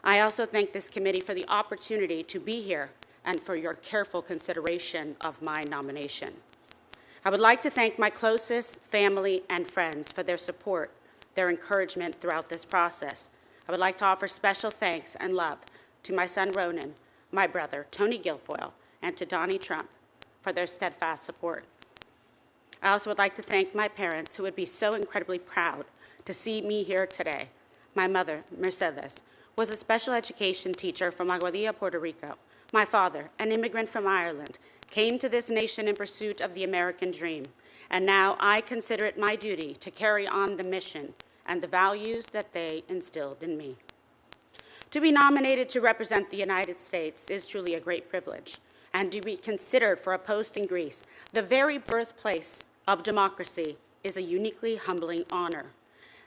S12: I also thank this committee for the opportunity to be here and for your careful consideration of my nomination. I would like to thank my closest family and friends for their support, their encouragement throughout this process. I would like to offer special thanks and love to my son Ronan, my brother Tony Guilfoyle, and to Donnie Trump for their steadfast support. I also would like to thank my parents, who would be so incredibly proud to see me here today. My mother, Mercedes, was a special education teacher from Aguadilla, Puerto Rico. My father, an immigrant from Ireland, came to this nation in pursuit of the American dream, and now I consider it my duty to carry on the mission and the values that they instilled in me. To be nominated to represent the United States is truly a great privilege, and to be considered for a post in Greece, the very birthplace of democracy, is a uniquely humbling honor.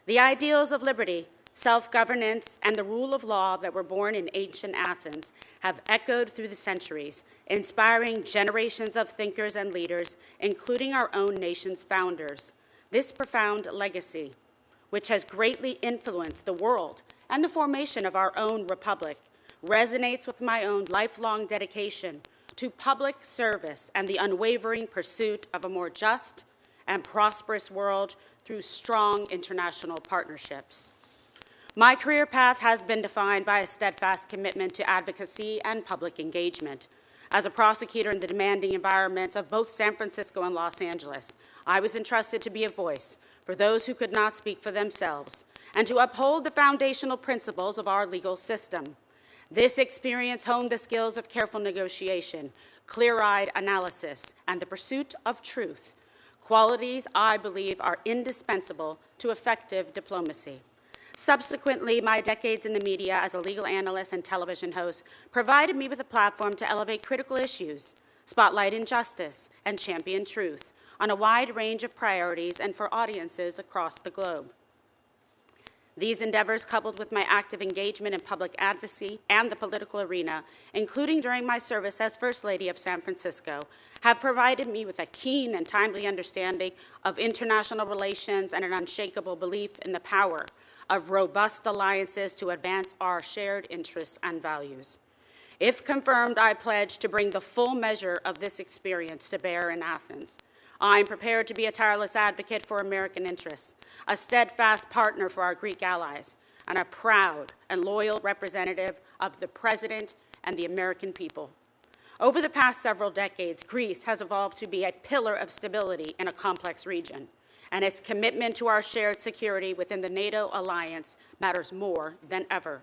S12: The ideals of liberty, self-governance, and the rule of law that were born in ancient Athens have echoed through the centuries, inspiring generations of thinkers and leaders, including our own nation's founders. This profound legacy, which has greatly influenced the world and the formation of our own republic, resonates with my own lifelong dedication to public service and the unwavering pursuit of a more just and prosperous world through strong international partnerships. My career path has been defined by a steadfast commitment to advocacy and public engagement. As a prosecutor in the demanding environments of both San Francisco and Los Angeles, I was entrusted to be a voice for those who could not speak for themselves and to uphold the foundational principles of our legal system. This experience honed the skills of careful negotiation, clear-eyed analysis, and the pursuit of truth, qualities I believe are indispensable to effective diplomacy. Subsequently, my decades in the media as a legal analyst and television host provided me with a platform to elevate critical issues, spotlight injustice, and champion truth on a wide range of priorities and for audiences across the globe. These endeavors, coupled with my active engagement in public advocacy and the political arena, including during my service as First Lady of San Francisco, have provided me with a keen and timely understanding of international relations and an unshakable belief in the power of robust alliances to advance our shared interests and values. If confirmed, I pledge to bring the full measure of this experience to bear in Athens. I'm prepared to be a tireless advocate for American interests, a steadfast partner for our Greek allies, and a proud and loyal representative of the President and the American people. Over the past several decades, Greece has evolved to be a pillar of stability in a complex region, and its commitment to our shared security within the NATO alliance matters more than ever.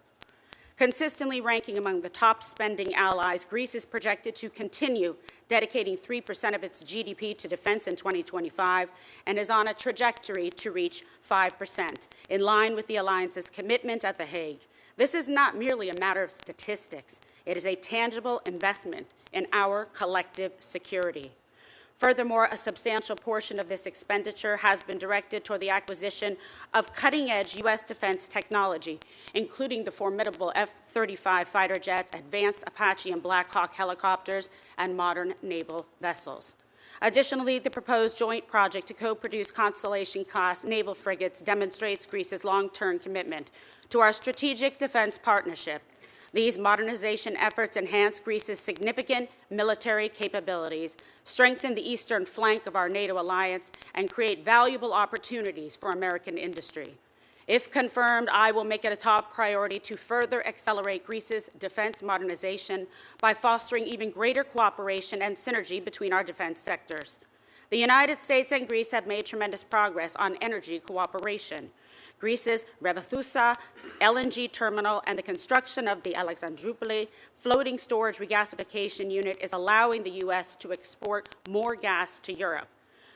S12: Consistently ranking among the top spending allies, Greece is projected to continue dedicating 3% of its GDP to defense in 2025 and is on a trajectory to reach 5%, in line with the alliance's commitment at The Hague. This is not merely a matter of statistics. It is a tangible investment in our collective security. Furthermore, a substantial portion of this expenditure has been directed toward the acquisition of cutting-edge U.S. defense technology, including the formidable F-35 fighter jets, advanced Apache and Black Hawk helicopters, and modern naval vessels. Additionally, the proposed joint project to co-produce Constellation-class naval frigates demonstrates Greece's long-term commitment to our strategic defense partnership. These modernization efforts enhance Greece's significant military capabilities, strengthen the eastern flank of our NATO alliance, and create valuable opportunities for American industry. If confirmed, I will make it a top priority to further accelerate Greece's defense modernization by fostering even greater cooperation and synergy between our defense sectors. The United States and Greece have made tremendous progress on energy cooperation. Greece's Revithoussa LNG terminal and the construction of the Alexandroupoli floating storage regasification unit is allowing the U.S. to export more gas to Europe.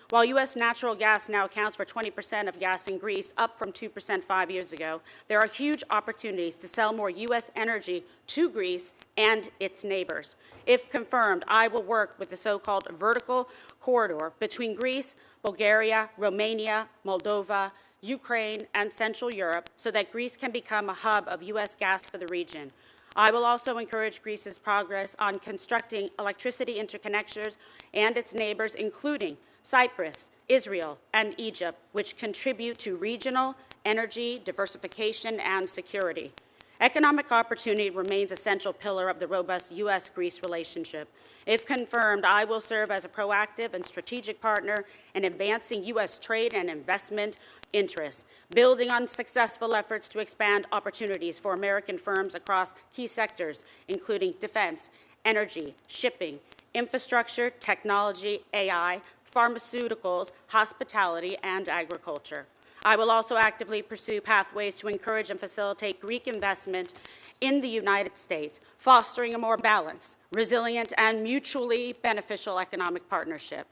S12: While U.S. natural gas now accounts for 20% of gas in Greece, up from 2% 5 years ago, there are huge opportunities to sell more U.S. energy to Greece and its neighbors. If confirmed, I will work with the so-called vertical corridor between Greece, Bulgaria, Romania, Moldova, Ukraine, and Central Europe so that Greece can become a hub of U.S. gas for the region. I will also encourage Greece's progress on constructing electricity interconnectors and its neighbors, including Cyprus, Israel, and Egypt, which contribute to regional energy diversification and security. Economic opportunity remains a central pillar of the robust U.S.-Greece relationship. If confirmed, I will serve as a proactive and strategic partner in advancing U.S. trade and investment interests, building on successful efforts to expand opportunities for American firms across key sectors, including defense, energy, shipping, infrastructure, technology, AI, pharmaceuticals, hospitality, and agriculture. I will also actively pursue pathways to encourage and facilitate Greek investment in the United States, fostering a more balanced, resilient, and mutually beneficial economic partnership.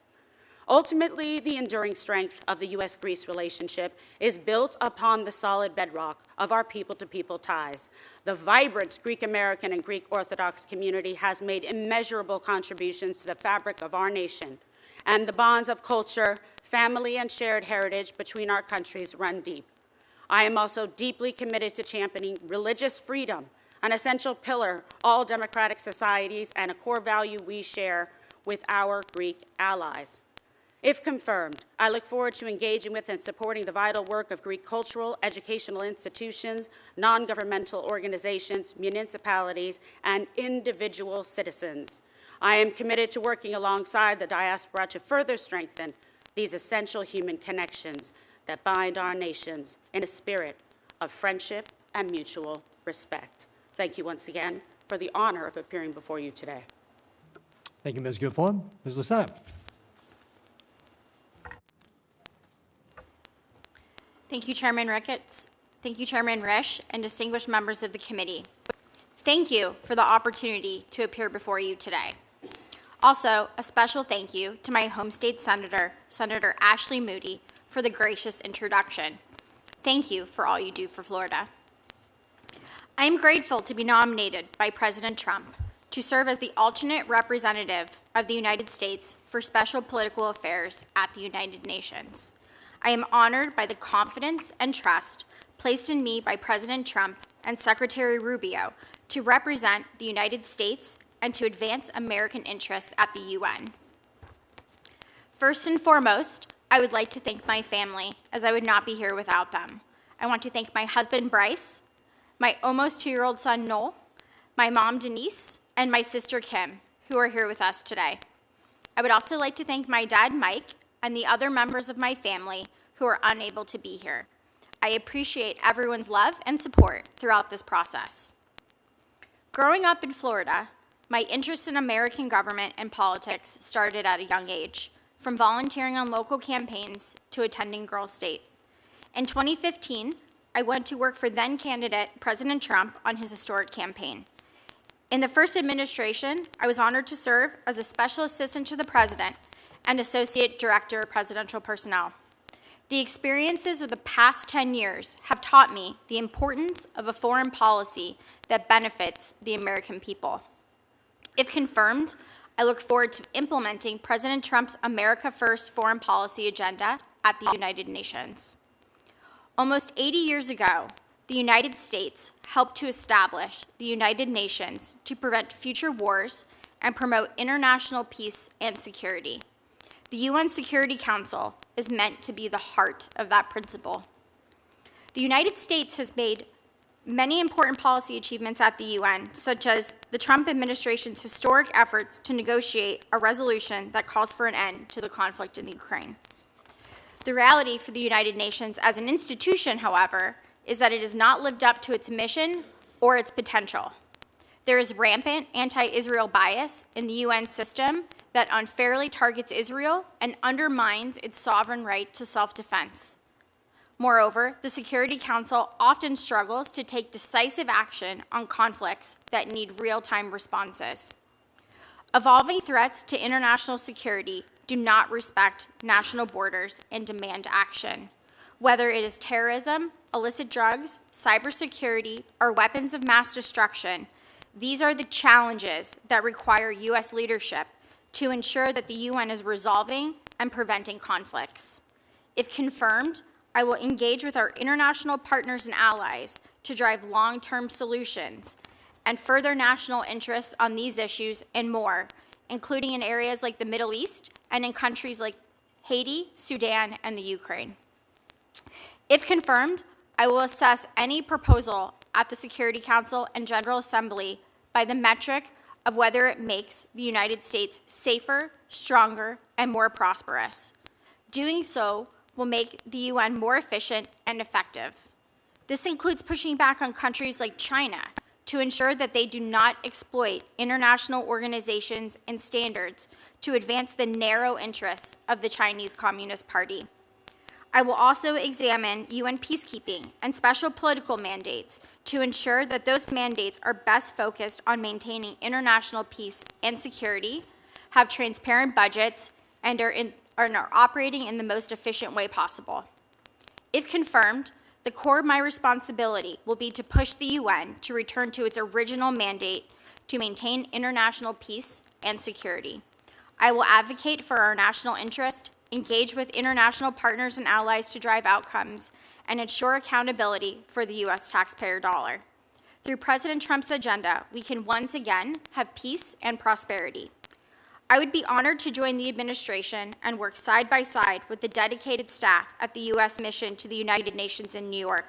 S12: Ultimately, the enduring strength of the U.S.-Greece relationship is built upon the solid bedrock of our people-to-people ties. The vibrant Greek-American and Greek Orthodox community has made immeasurable contributions to the fabric of our nation, and the bonds of culture, family, and shared heritage between our countries run deep. I am also deeply committed to championing religious freedom, an essential pillar all democratic societies and a core value we share with our Greek allies. If confirmed, I look forward to engaging with and supporting the vital work of Greek cultural, educational institutions, non-governmental organizations, municipalities, and individual citizens. I am committed to working alongside the diaspora to further strengthen these essential human connections that bind our nations in a spirit of friendship and mutual respect. Thank you once again for the honor of appearing before you today.
S1: Thank you, Ms. Guilfoyle. Ms. Lucena.
S13: Thank you, Chairman Ricketts. Thank you, Chairman Risch, and distinguished members of the committee. Thank you for the opportunity to appear before you today. Also, a special thank you to my home state senator, Senator Ashley Moody, for the gracious introduction. Thank you for all you do for Florida. I am grateful to be nominated by President Trump to serve as the alternate representative of the United States for Special Political Affairs at the United Nations. I am honored by the confidence and trust placed in me by President Trump and Secretary Rubio to represent the United States and to advance American interests at the UN. First and foremost, I would like to thank my family, as I would not be here without them. I want to thank my husband, Bryce, my almost 2-year-old son, Noel, my mom, Denise, and my sister, Kim, who are here with us today. I would also like to thank my dad, Mike, and the other members of my family who are unable to be here. I appreciate everyone's love and support throughout this process. Growing up in Florida, my interest in American government and politics started at a young age, from volunteering on local campaigns to attending Girl State. In 2015, I went to work for then-candidate President Trump on his historic campaign. In the first administration, I was honored to serve as a special assistant to the president and associate director of presidential personnel. The experiences of the past 10 years have taught me the importance of a foreign policy that benefits the American people. If confirmed, I look forward to implementing President Trump's America First foreign policy agenda at the United Nations. Almost 80 years ago, the United States helped to establish the United Nations to prevent future wars and promote international peace and security. The UN Security Council is meant to be the heart of that principle. The United States has made many important policy achievements at the UN, such as the Trump administration's historic efforts to negotiate a resolution that calls for an end to the conflict in Ukraine. The reality for the United Nations as an institution, however, is that it has not lived up to its mission or its potential. There is rampant anti-Israel bias in the UN system that unfairly targets Israel and undermines its sovereign right to self-defense. Moreover, the Security Council often struggles to take decisive action on conflicts that need real-time responses. Evolving threats to international security do not respect national borders and demand action. Whether it is terrorism, illicit drugs, cybersecurity, or weapons of mass destruction, these are the challenges that require U.S. leadership to ensure that the UN is resolving and preventing conflicts. If confirmed, I will engage with our international partners and allies to drive long-term solutions and further national interests on these issues and more, including in areas like the Middle East and in countries like Haiti, Sudan, and the Ukraine. If confirmed, I will assess any proposal at the Security Council and General Assembly by the metric of whether it makes the United States safer, stronger, and more prosperous. Doing so will make the UN more efficient and effective. This includes pushing back on countries like China to ensure that they do not exploit international organizations and standards to advance the narrow interests of the Chinese Communist Party. I will also examine UN peacekeeping and special political mandates to ensure that those mandates are best focused on maintaining international peace and security, have transparent budgets, and are operating in the most efficient way possible. If confirmed, the core of my responsibility will be to push the UN to return to its original mandate to maintain international peace and security. I will advocate for our national interest, engage with international partners and allies to drive outcomes, and ensure accountability for the U.S. taxpayer dollar. Through President Trump's agenda, we can once again have peace and prosperity. I would be honored to join the administration and work side by side with the dedicated staff at the U.S. mission to the United Nations in New York.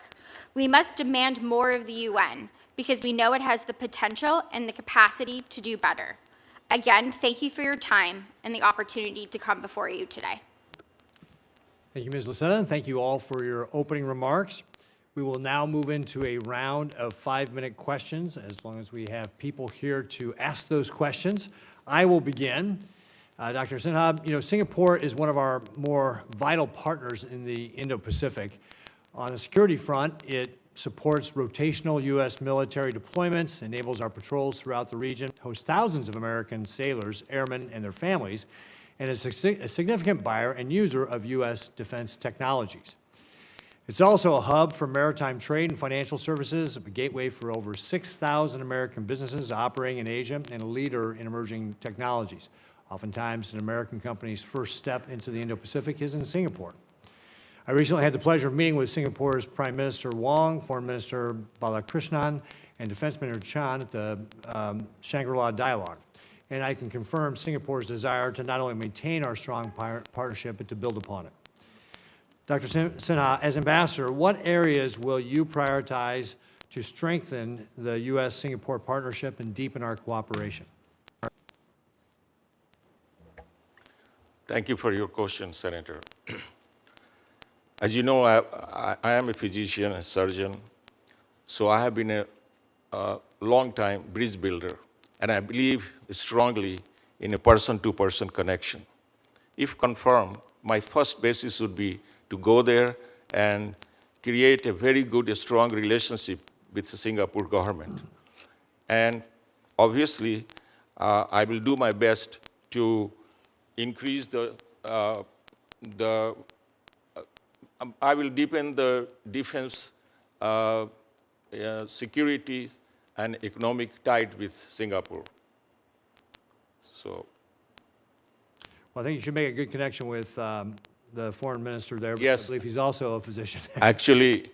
S13: We must demand more of the UN because we know it has the potential and the capacity to do better. Again, thank you for your time and the opportunity to come before you today.
S1: Thank you, Ms. Lucetta, and thank you all for your opening remarks. We will now move into a round of 5-minute questions, as long as we have people here to ask those questions. I will begin. Dr. Sinha, Singapore is one of our more vital partners in the Indo-Pacific. On the security front, it supports rotational U.S. military deployments, enables our patrols throughout the region, hosts thousands of American sailors, airmen, and their families, and is a significant buyer and user of U.S. defense technologies. It's also a hub for maritime trade and financial services, a gateway for over 6,000 American businesses operating in Asia, and a leader in emerging technologies. Oftentimes, an American company's first step into the Indo-Pacific is in Singapore. I recently had the pleasure of meeting with Singapore's Prime Minister Wong, Foreign Minister Balakrishnan, and Defense Minister Chan at the Shangri-La Dialogue. And I can confirm Singapore's desire to not only maintain our strong partnership, but to build upon it. Dr. Sinha, as ambassador, what areas will you prioritize to strengthen the U.S.-Singapore partnership and deepen our cooperation?
S7: Thank you for your question, Senator. As you know, I am a physician, a surgeon, so I have been a long-time bridge builder, and I believe strongly in a person-to-person connection. If confirmed, my first basis would be to go there and create a very good, strong relationship with the Singapore government. And obviously, I will do my best to increase I will deepen the defense, security, and economic ties with Singapore. So,
S1: well, I think you should make a good connection with the foreign minister there.
S7: Yes.
S1: I believe he's also a physician.
S7: Actually,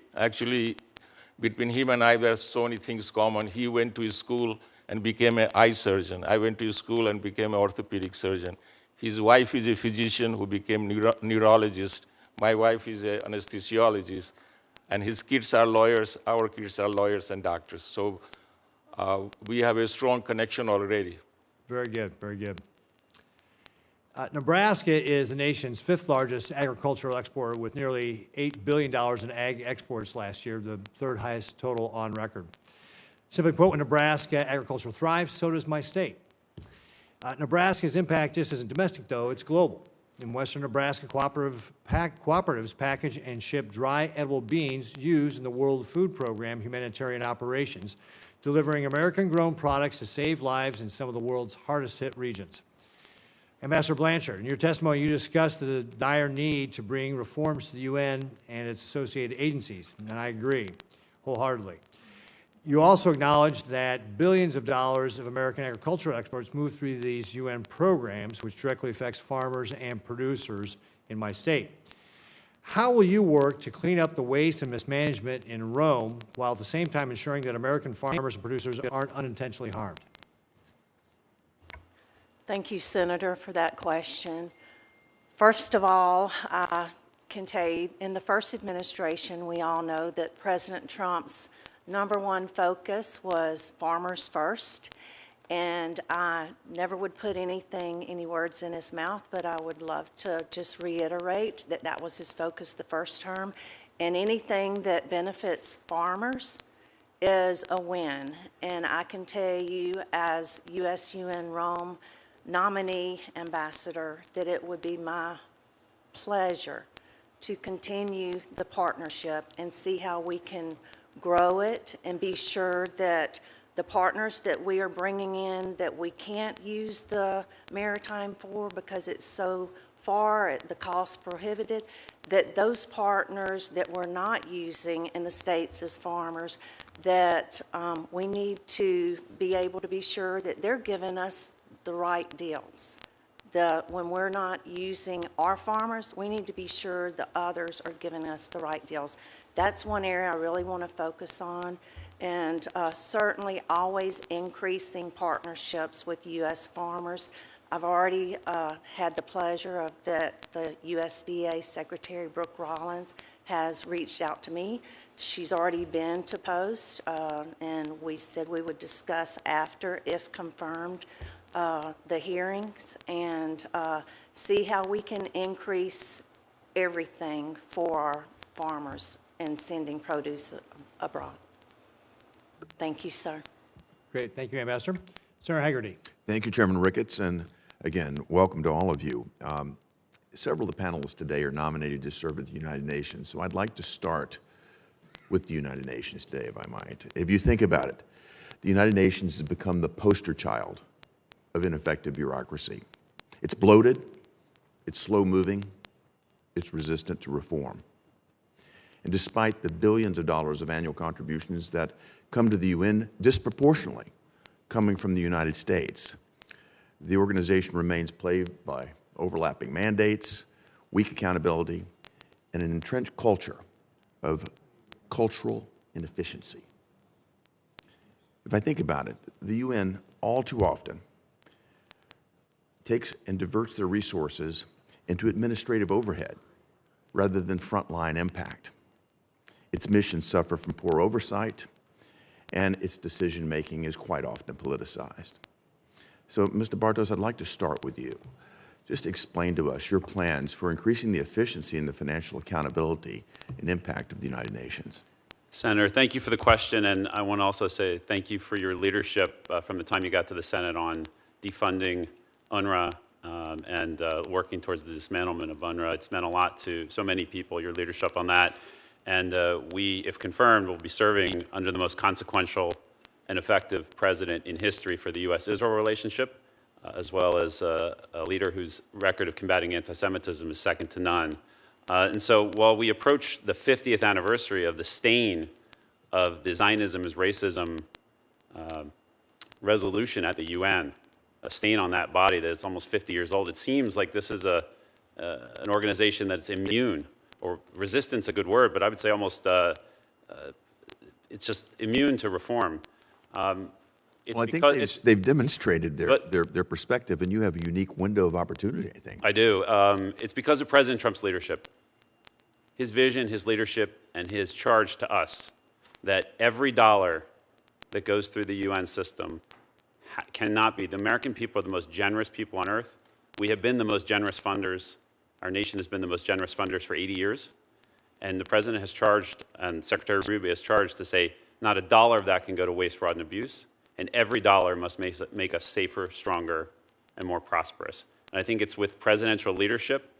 S7: between him and I, there's so many things common. He went to his school and became an eye surgeon. I went to his school and became an orthopedic surgeon. His wife is a physician who became neurologist. My wife is an anesthesiologist. And his kids are lawyers. Our kids are lawyers and doctors. So we have a strong connection already.
S1: Very good, very good. Nebraska is the nation's 5th largest agricultural exporter with nearly $8 billion in ag exports last year, the 3rd highest total on record. Simply put, when Nebraska agriculture thrives, so does my state. Nebraska's impact just isn't domestic, though, it's global. In western Nebraska, cooperatives package and ship dry edible beans used in the World Food Program humanitarian operations, delivering American-grown products to save lives in some of the world's hardest-hit regions. Ambassador Blanchard, in your testimony, you discussed the dire need to bring reforms to the UN and its associated agencies, and I agree wholeheartedly. You also acknowledged that billions of dollars of American agricultural exports move through these UN programs, which directly affects farmers and producers in my state. How will you work to clean up the waste and mismanagement in Rome, while at the same time ensuring that American farmers and producers aren't unintentionally harmed?
S11: Thank you, Senator, for that question. First of all, I can tell you, in the first administration, we all know that President Trump's #1 focus was farmers first, and I never would put any words in his mouth, but I would love to just reiterate that that was his focus the first term, and anything that benefits farmers is a win. And I can tell you, as US-UN Rome nominee ambassador, that it would be my pleasure to continue the partnership and see how we can grow it and be sure that the partners that we are bringing in that we can't use the maritime for because it's so far, the cost prohibited, that those partners that we're not using in the states as farmers, that we need to be able to be sure that they're giving us the right deals. When we're not using our farmers, we need to be sure the others are giving us the right deals. That's one area I really want to focus on, and certainly always increasing partnerships with U.S. farmers. I've already had the pleasure of that the USDA Secretary Brooke Rollins has reached out to me. She's already been to Post, and we said we would discuss after, if confirmed, the hearings and see how we can increase everything for our farmers and sending produce abroad. Thank you, sir.
S1: Great. Thank you, Ambassador. Senator Haggerty.
S10: Thank you, Chairman Ricketts, and again, welcome to all of you. Several of the panelists today are nominated to serve at the United Nations, so I'd like to start with the United Nations today, if I might. If you think about it, the United Nations has become the poster child of ineffective bureaucracy. It's bloated, it's slow-moving, it's resistant to reform. And despite the billions of dollars of annual contributions that come to the UN disproportionately coming from the United States, the organization remains plagued by overlapping mandates, weak accountability, and an entrenched culture of cultural inefficiency. If I think about it, the UN all too often takes and diverts their resources into administrative overhead rather than frontline impact. Its missions suffer from poor oversight, and its decision-making is quite often politicized. So, Mr. Bartos, I'd like to start with you. Just explain to us your plans for increasing the efficiency and the financial accountability and impact of the United Nations.
S9: Senator, thank you for the question, and I want to also say thank you for your leadership from the time you got to the Senate on defunding UNRWA and working towards the dismantlement of UNRWA. It's meant a lot to so many people, your leadership on that. And we, if confirmed, will be serving under the most consequential and effective president in history for the U.S.-Israel relationship, as well as a leader whose record of combating anti-Semitism is second to none. And so while we approach the 50th anniversary of the stain of the Zionism is racism resolution at the UN, a stain on that body that is almost 50 years old, it seems like this is an organization that's immune, or resistance, a good word, but I would say almost it's just immune to reform.
S10: Well, I think they've demonstrated their perspective, and you have a unique window of opportunity, I think.
S9: I do. It's because of President Trump's leadership, his vision, his leadership, and his charge to us that every dollar that goes through the UN system cannot be. The American people are the most generous people on earth. We have been the most generous funders. Our nation has been the most generous funders for 80 years. And the President has charged, and Secretary Rubio has charged to say, not a dollar of that can go to waste, fraud, and abuse. And every dollar must make us safer, stronger, and more prosperous. And I think it's with presidential leadership,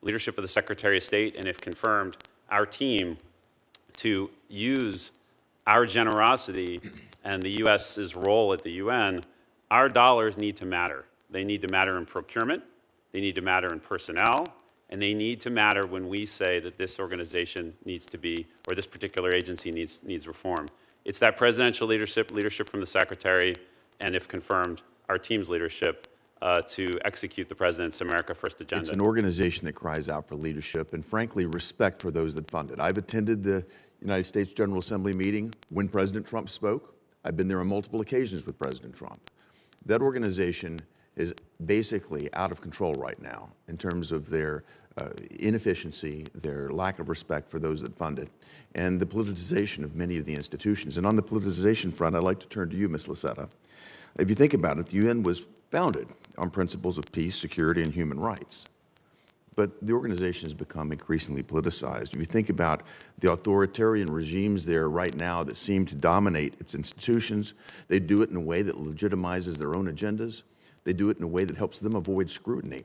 S9: leadership of the Secretary of State, and if confirmed, our team to use our generosity and the U.S.'s role at the UN, our dollars need to matter. They need to matter in procurement, they need to matter in personnel, and they need to matter when we say that this organization needs to be, or this particular agency needs reform. It's that presidential leadership from the Secretary, and if confirmed, our team's leadership to execute the President's America First agenda.
S10: It's an organization that cries out for leadership and, frankly, respect for those that fund it. I've attended the United States General Assembly meeting when President Trump spoke. I've been there on multiple occasions with President Trump. That organization is basically out of control right now in terms of their inefficiency, their lack of respect for those that fund it, and the politicization of many of the institutions. And on the politicization front, I'd like to turn to you, Ms. Laseta. If you think about it, the UN was founded on principles of peace, security, and human rights. But the organization has become increasingly politicized. If you think about the authoritarian regimes there right now that seem to dominate its institutions, they do it in a way that legitimizes their own agendas. They do it in a way that helps them avoid scrutiny.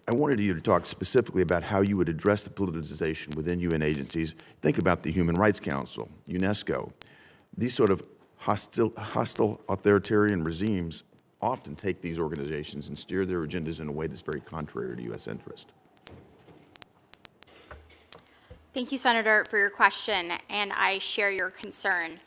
S10: I wanted you to talk specifically about how you would address the politicization within UN agencies. Think about the Human Rights Council, UNESCO. These sort of hostile authoritarian regimes often take these organizations and steer their agendas in a way that's very contrary to U.S. interest.
S13: Thank you, Senator, for your question, and I share your concern.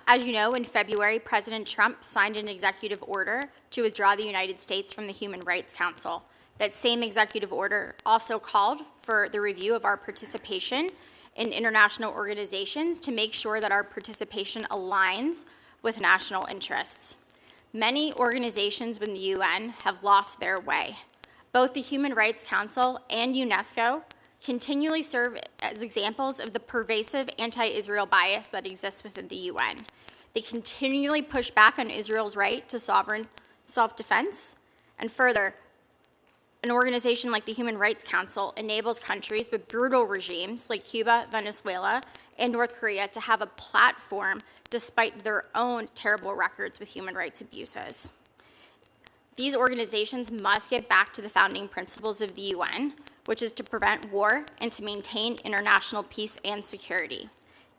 S13: As you know, in February, President Trump signed an executive order to withdraw the United States from the Human Rights Council. That same executive order also called for the review of our participation in international organizations to make sure that our participation aligns with national interests. Many organizations within the UN have lost their way. Both the Human Rights Council and UNESCO continually serve as examples of the pervasive anti-Israel bias that exists within the UN. They continually push back on Israel's right to sovereign self-defense. And further, an organization like the Human Rights Council enables countries with brutal regimes like Cuba, Venezuela, and North Korea to have a platform despite their own terrible records with human rights abuses. These organizations must get back to the founding principles of the UN, which is to prevent war and to maintain international peace and security.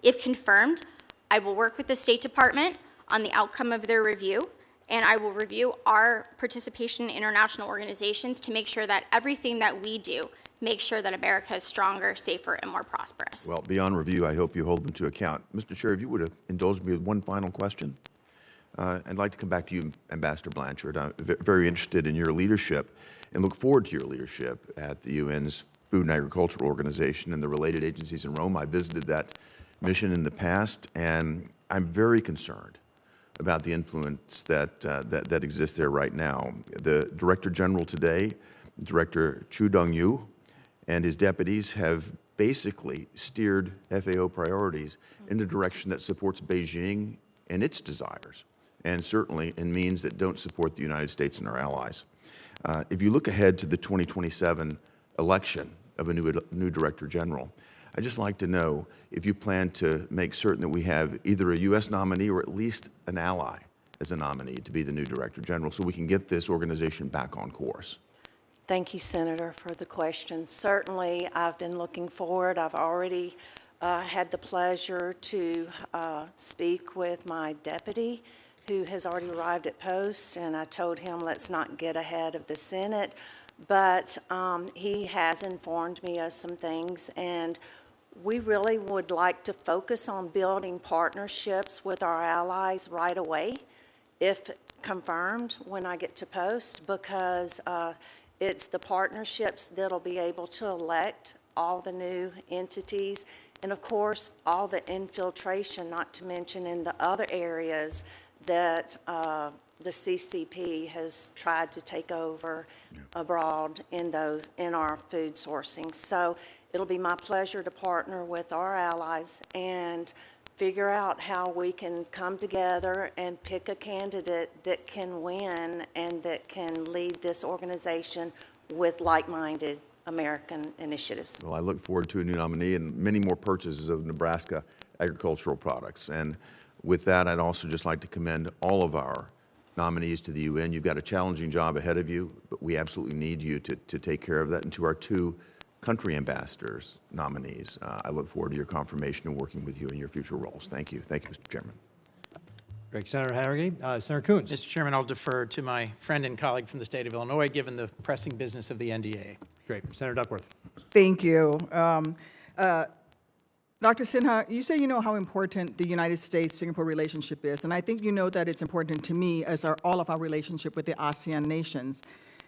S13: If confirmed, I will work with the State Department on the outcome of their review, and I will review our participation in international organizations to make sure that everything that we do makes sure that America is stronger, safer, and more prosperous.
S10: Well, beyond review, I hope you hold them to account. Mr. Chair, if you would indulge me with one final question. I'd like to come back to you, Ambassador Blanchard. I'm very interested in your leadership and look forward to your leadership at the UN's Food and Agricultural Organization and the related agencies in Rome. I visited that mission in the past, and I'm very concerned about the influence that exists there right now. The Director General today, Director Chu Dong-yu, and his deputies have basically steered FAO priorities in a direction that supports Beijing and its desires, and certainly in means that don't support the United States and our allies. If you look ahead to the 2027 election of a new Director General, I'd just like to know if you plan to make certain that we have either a U.S. nominee or at least an ally as a nominee to be the new Director General so we can get this organization back on course.
S11: Thank you, Senator, for the question. Certainly, I've been looking forward. I've already had the pleasure to speak with my deputy, who has already arrived at post, and I told him let's not get ahead of the Senate, but he has informed me of some things, and we really would like to focus on building partnerships with our allies right away, if confirmed when I get to post, because it's the partnerships that'll be able to elect all the new entities, and of course, all the infiltration, not to mention in the other areas that the CCP has tried to take over abroad in our food sourcing. So it'll be my pleasure to partner with our allies and figure out how we can come together and pick a candidate that can win and that can lead this organization with like-minded American initiatives.
S10: Well, I look forward to a new nominee and many more purchases of Nebraska agricultural products. And with that, I'd also just like to commend all of our nominees to the UN. You've got a challenging job ahead of you, but we absolutely need you to take care of that. And to our two country ambassadors nominees, I look forward to your confirmation and working with you in your future roles. Thank you. Thank you, Mr. Chairman.
S1: Great. Senator Hagerty. Senator Coons.
S8: Mr. Chairman, I'll defer to my friend and colleague from the state of Illinois, given the pressing business of the NDA.
S1: Great. Senator Duckworth.
S14: Thank you. Dr. Sinha, you say you know how important the United States-Singapore relationship is, and I think you know that it's important to me as all of our relationship with the ASEAN nations.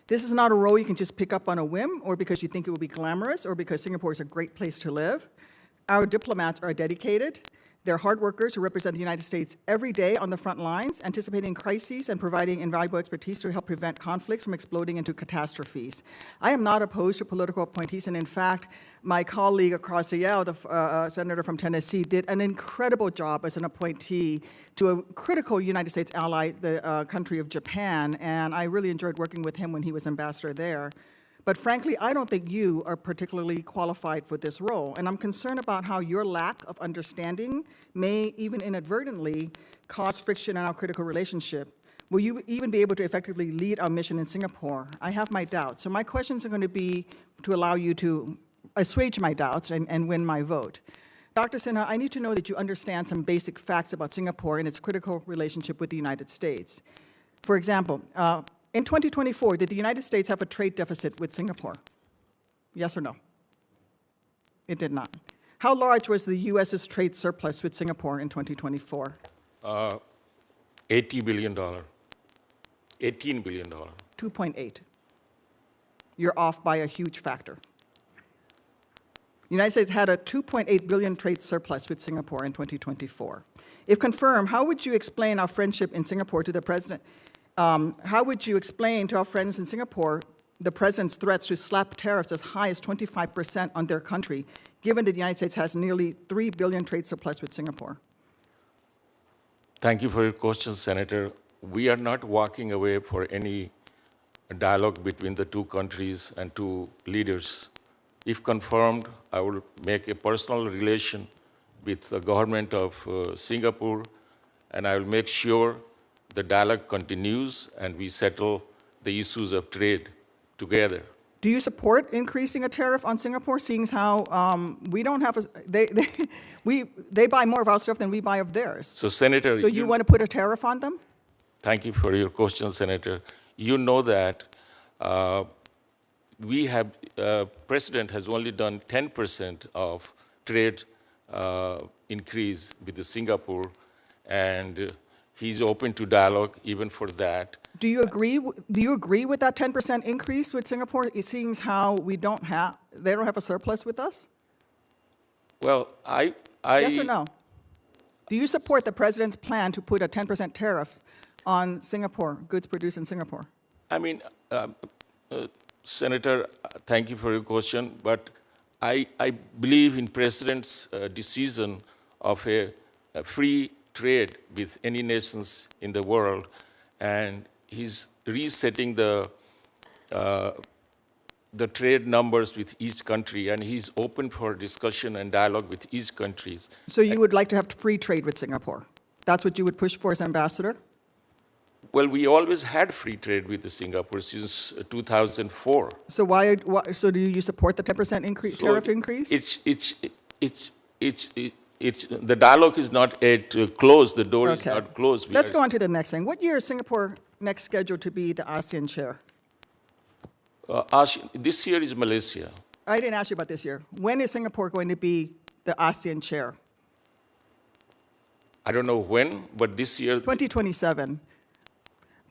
S14: This is not a role you can just pick up on a whim or because you think it will be glamorous or because Singapore is a great place to live. Our diplomats are dedicated. They're hard workers who represent the United States every day on the front lines, anticipating crises and providing invaluable expertise to help prevent conflicts from exploding into catastrophes. I am not opposed to political appointees, and in fact, my colleague across the aisle, the senator from Tennessee, did an incredible job as an appointee to a critical United States ally, the country of Japan, and I really enjoyed working with him when he was ambassador there. But frankly, I don't think you are particularly qualified for this role. And I'm concerned about how your lack of understanding may, even inadvertently, cause friction in our critical relationship. Will you even be able to effectively lead our mission in Singapore? I have my doubts. So my questions are going to be to allow you to assuage my doubts and win my vote. Dr. Sinha, I need to know that you understand some basic facts about Singapore and its critical relationship with the United States. For example, in 2024, did the United States have a trade deficit with Singapore? Yes or no? It did not. How large was the U.S.'s trade surplus with Singapore in 2024?
S7: $80 billion. $18 billion.
S14: 2.8. You're off by a huge factor. The United States had a $2.8 billion trade surplus with Singapore in 2024. If confirmed, how would you explain our friendship in Singapore to the president? How would you explain to our friends in Singapore the president's threats to slap tariffs as high as 25% on their country, given that the United States has nearly $3 billion trade surplus with Singapore?
S7: Thank you for your question, Senator. We are not walking away for any dialogue between the two countries and two leaders. If confirmed, I will make a personal relation with the government of Singapore, and I will make sure the dialogue continues and we settle the issues of trade together.
S14: Do you support increasing a tariff on Singapore, seeing as how we don't have a, they buy more of our stuff than we buy of theirs?
S7: So, Senator,
S14: so you want to put a tariff on them?
S7: Thank you for your question, Senator. You know that President has only done 10% of trade increase with Singapore, and he's open to dialogue even for that.
S14: Do you agree with that 10% increase with Singapore, seeing how they don't have a surplus with us?
S7: Well,
S14: Yes or no? Do you support the president's plan to put a 10% tariff on Singapore, goods produced in Singapore?
S7: I mean, Senator, thank you for your question, but I believe in President's decision of a free trade with any nations in the world, and he's resetting the trade numbers with each country, and he's open for discussion and dialogue with each country.
S14: So you would like to have free trade with Singapore? That's what you would push for as ambassador?
S7: Well, we always had free trade with Singapore since 2004.
S14: So so do you support the 10% tariff increase?
S7: The dialogue is not yet closed. The door is not closed.
S14: Let's go on to the next thing. What year is Singapore next scheduled to be the ASEAN chair?
S7: This year is Malaysia.
S14: I didn't ask you about this year. When is Singapore going to be the ASEAN chair?
S7: I don't know when, but this year.
S14: 2027.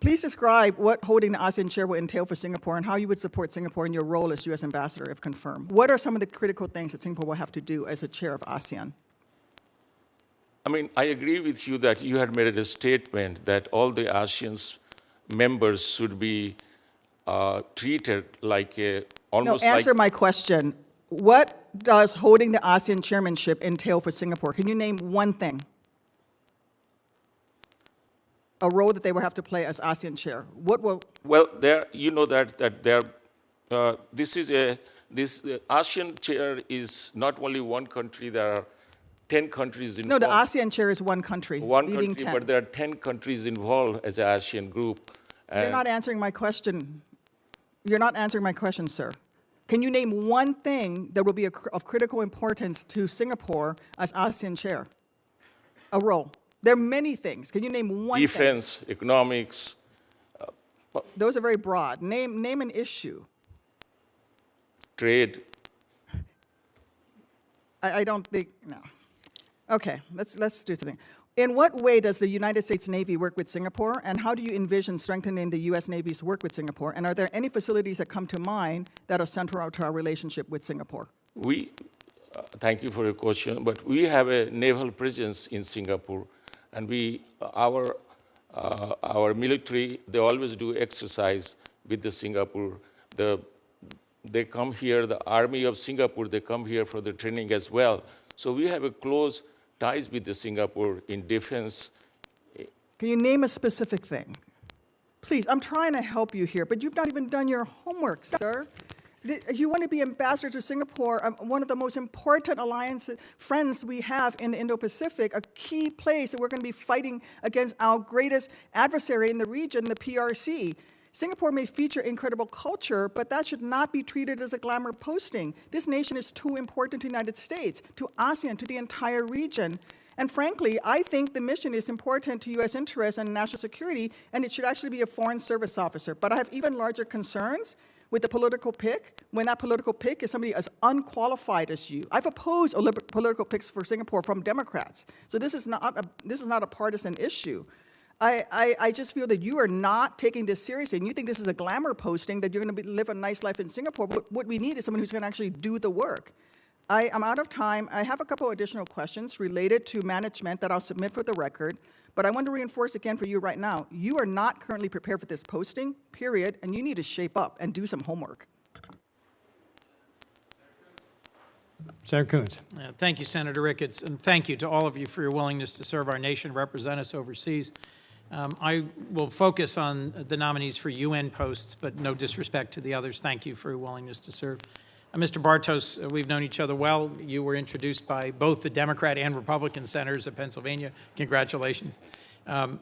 S14: Please describe what holding the ASEAN chair will entail for Singapore and how you would support Singapore in your role as U.S. ambassador, if confirmed. What are some of the critical things that Singapore will have to do as a chair of ASEAN?
S7: I mean, I agree with you that you had made a statement that all the ASEAN members should be treated like almost like...
S14: No, answer my question. What does holding the ASEAN chairmanship entail for Singapore? Can you name one thing? A role that they will have to play as ASEAN chair. What will...
S7: Well, you know that this ASEAN chair is not only one country. There are 10 countries involved.
S14: No, the ASEAN chair is one country.
S7: One country, 10. But there are 10 countries involved as an ASEAN group.
S14: You're not answering my question. You're not answering my question, sir. Can you name one thing that will be of critical importance to Singapore as ASEAN chair? A role. There are many things. Can you name one
S7: Defense,
S14: thing?
S7: economics.
S14: Those are very broad. Name an issue.
S7: Trade.
S14: I don't think, no. Okay, let's do something. In what way does the United States Navy work with Singapore, and how do you envision strengthening the U.S. Navy's work with Singapore? And are there any facilities that come to mind that are central to our relationship with Singapore?
S7: Thank you for your question, but we have a naval presence in Singapore, and our military, they always do exercise with the Singapore. They come here, the Army of Singapore, they come here for the training as well. So we have a close ties with the Singapore in defense.
S14: Can you name a specific thing? Please, I'm trying to help you here, but you've not even done your homework, sir. You want to be ambassador to Singapore, one of the most important friends we have in the Indo-Pacific, a key place that we're going to be fighting against our greatest adversary in the region, the PRC. Singapore may feature incredible culture, but that should not be treated as a glamour posting. This nation is too important to the United States, to ASEAN, to the entire region. And frankly, I think the mission is important to U.S. interests and national security, and it should actually be a foreign service officer. But I have even larger concerns with the political pick, when that political pick is somebody as unqualified as you. I've opposed political picks for Singapore from Democrats. So this is not a partisan issue. I just feel that you are not taking this seriously, and you think this is a glamour posting, that you're going to live a nice life in Singapore. What we need is someone who's going to actually do the work. I'm out of time. I have a couple additional questions related to management that I'll submit for the record, but I want to reinforce again for you right now, you are not currently prepared for this posting, period, and you need to shape up and do some homework.
S1: Senator Coons.
S15: Thank you, Senator Ricketts, and thank you to all of you for your willingness to serve our nation, represent us overseas. I will focus on the nominees for UN posts, but no disrespect to the others. Thank you for your willingness to serve. Mr. Bartos, we've known each other well. You were introduced by both the Democrat and Republican senators of Pennsylvania. Congratulations.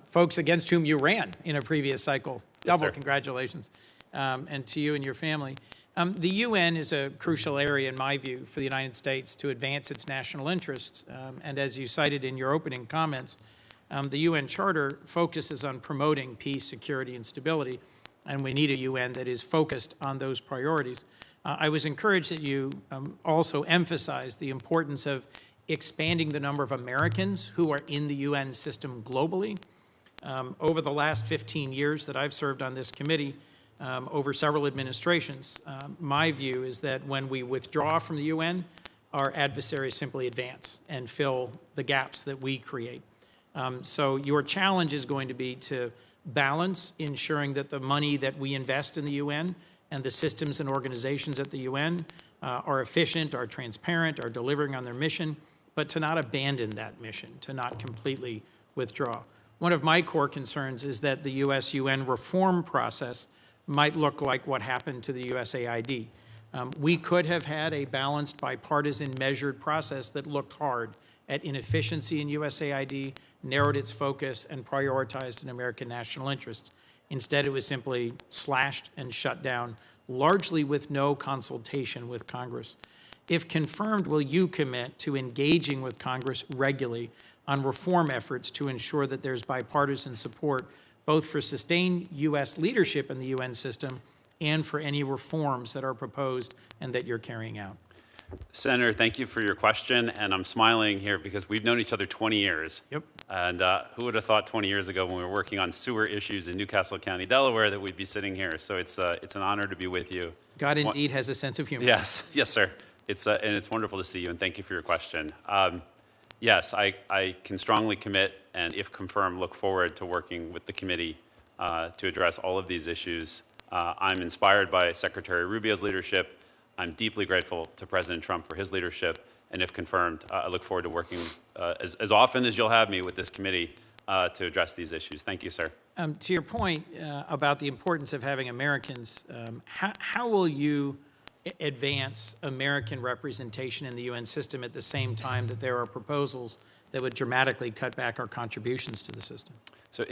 S15: Folks against whom you ran in a previous cycle, double congratulations. And to you and your family. The UN is a crucial area, in my view, for the United States to advance its national interests. And as you cited in your opening comments, the UN Charter focuses on promoting peace, security, and stability, and we need a UN that is focused on those priorities. I was encouraged that you also emphasized the importance of expanding the number of Americans who are in the UN system globally. Over the last 15 years that I've served on this committee, over several administrations, my view is that when we withdraw from the UN, our adversaries simply advance and fill the gaps that we create. So your challenge is going to be to balance ensuring that the money that we invest in the UN and the systems and organizations at the UN are efficient, are transparent, are delivering on their mission, but to not abandon that mission, to not completely withdraw. One of my core concerns is that the US-UN reform process might look like what happened to the USAID. We could have had a balanced, bipartisan, measured process that looked hard at inefficiency in USAID, narrowed its focus, and prioritized an American national interests. Instead, it was simply slashed and shut down, largely with no consultation with Congress. If confirmed, will you commit to engaging with Congress regularly on reform efforts to ensure that there's bipartisan support, both for sustained U.S. leadership in the UN system and for any reforms that are proposed and that you're carrying out?
S9: Senator, thank you for your question, and I'm smiling here because we've known each other 20 years.
S15: Yep.
S9: And who would have thought 20 years ago when we were working on sewer issues in Newcastle County, Delaware, that we'd be sitting here. So it's an honor to be with you.
S15: God indeed has a sense of humor.
S9: Yes, yes, sir. And it's wonderful to see you, and thank you for your question. Yes, I can strongly commit, and if confirmed, look forward to working with the committee to address all of these issues. I'm inspired by Secretary Rubio's leadership. I'm deeply grateful to President Trump for his leadership, and if confirmed, I look forward to working as often as you'll have me with this committee to address these issues. Thank you, sir.
S15: To your point about the importance of having Americans, how will you advance American representation in the UN system at the same time that there are proposals that would dramatically cut back our contributions to the system?
S9: So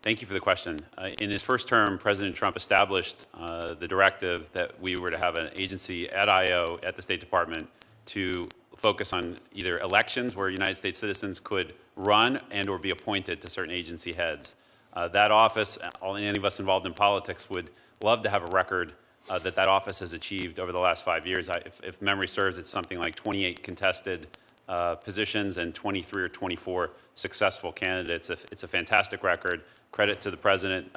S9: thank you for the question. In his first term, President Trump established the directive that we were to have an agency at I.O. at the State Department to focus on either elections where United States citizens could run and or be appointed to certain agency heads. That office, any of us involved in politics would love to have a record that office has achieved over the last 5 years. If memory serves, it's something like 28 contested positions and 23 or 24 successful candidates. It's a fantastic record. Credit to President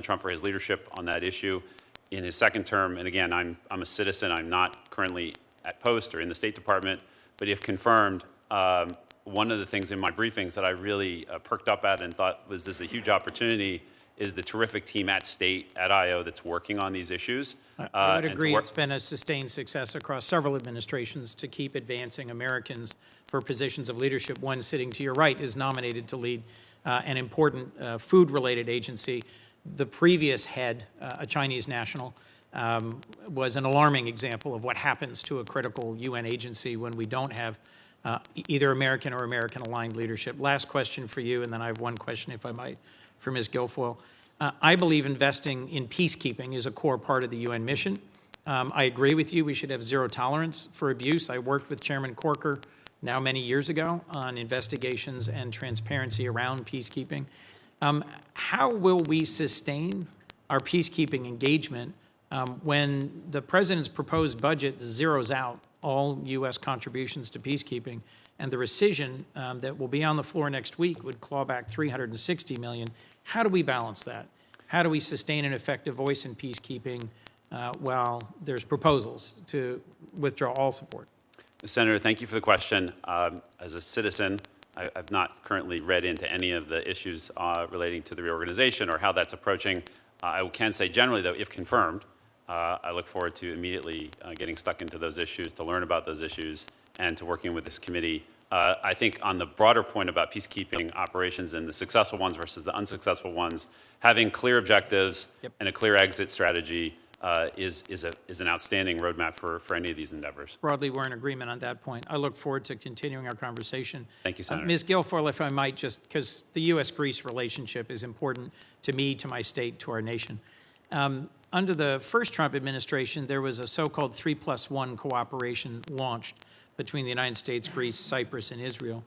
S9: Trump for his leadership on that issue. In his second term, and again, I'm a citizen. I'm not currently at post or in the State Department, but if confirmed, one of the things in my briefings that I really perked up at and thought was this a huge opportunity is the terrific team at State, at I.O. that's working on these issues.
S15: I would agree it's been a sustained success across several administrations to keep advancing Americans for positions of leadership. One sitting to your right is nominated to lead an important food-related agency. The previous head, a Chinese national, was an alarming example of what happens to a critical UN agency when we don't have either American or American-aligned leadership. Last question for you, and then I have one question, if I might, for Ms. Guilfoyle. I believe investing in peacekeeping is a core part of the UN mission. I agree with you. We should have zero tolerance for abuse. I worked with Chairman Corker now many years ago on investigations and transparency around peacekeeping. How will we sustain our peacekeeping engagement when the president's proposed budget zeroes out all U.S. contributions to peacekeeping, and the rescission that will be on the floor next week would claw back $360 million? How do we balance that? How do we sustain an effective voice in peacekeeping while there's proposals to withdraw all support?
S9: Senator, thank you for the question. As a citizen, I've not currently read into any of the issues relating to the reorganization or how that's approaching. I can say generally, though, if confirmed, I look forward to immediately getting stuck into those issues, to learn about those issues, and to working with this committee. I think on the broader point about peacekeeping operations and the successful ones versus the unsuccessful ones, having clear objectives and a clear exit strategy is an outstanding roadmap for any of these endeavors.
S15: Broadly, we're in agreement on that point. I look forward to continuing our conversation.
S9: Thank you, Senator.
S15: Ms. Guilfoyle, if I might, just because the U.S.-Greece relationship is important to me, to my state, to our nation. Under the first Trump administration, there was a so-called 3+1 cooperation launched between the United States, Greece, Cyprus, and Israel.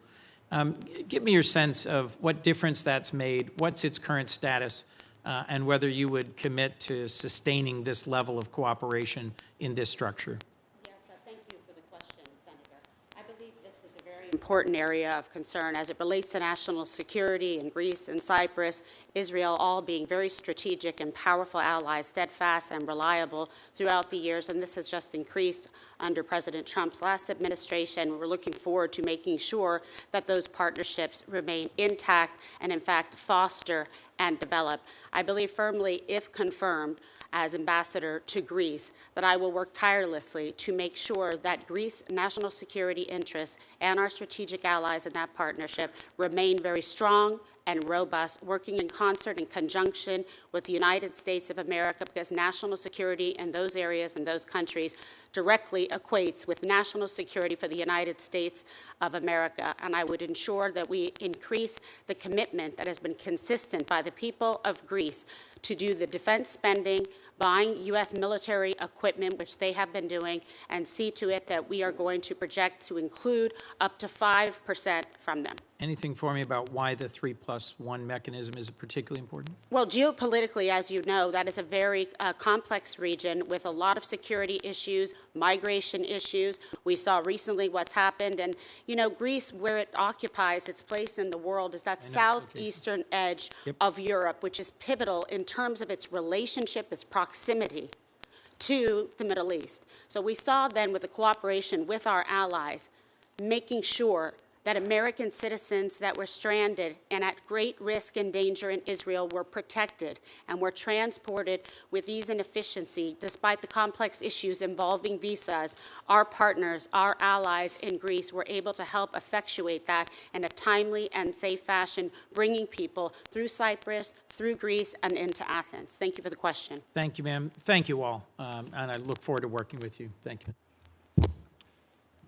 S15: Give me your sense of what difference that's made, what's its current status, and whether you would commit to sustaining this level of cooperation in this structure.
S12: Yes, thank you for the question, Senator. I believe this is a very important area of concern as it relates to national security in Greece and Cyprus, Israel all being very strategic and powerful allies, steadfast and reliable throughout the years, and this has just increased under President Trump's last administration. We're looking forward to making sure that those partnerships remain intact and, in fact, foster and develop. I believe firmly, if confirmed, as ambassador to Greece, that I will work tirelessly to make sure that Greece's national security interests and our strategic allies in that partnership remain very strong and robust, working in concert and conjunction with the United States of America, because national security in those areas and those countries directly equates with national security for the United States of America. And I would ensure that we increase the commitment that has been consistent by the people of Greece to do the defense spending, buying U.S. military equipment, which they have been doing, and see to it that we are going to project to include up to 5% from them.
S15: Anything for me about why the 3+1 mechanism is particularly important?
S12: Well, geopolitically, as you know, that is a very complex region with a lot of security issues, migration issues. We saw recently what's happened. And, you know, Greece, where it occupies its place in the world, is that southeastern edge of Europe, which is pivotal in terms of its relationship, its proximity to the Middle East. So we saw then with the cooperation with our allies, making sure that American citizens that were stranded and at great risk and danger in Israel were protected and were transported with ease and efficiency despite the complex issues involving visas. Our partners, our allies in Greece were able to help effectuate that in a timely and safe fashion, bringing people through Cyprus, through Greece, and into Athens. Thank you for the question.
S15: Thank you, ma'am. Thank you all, and I look forward to working with you. Thank you.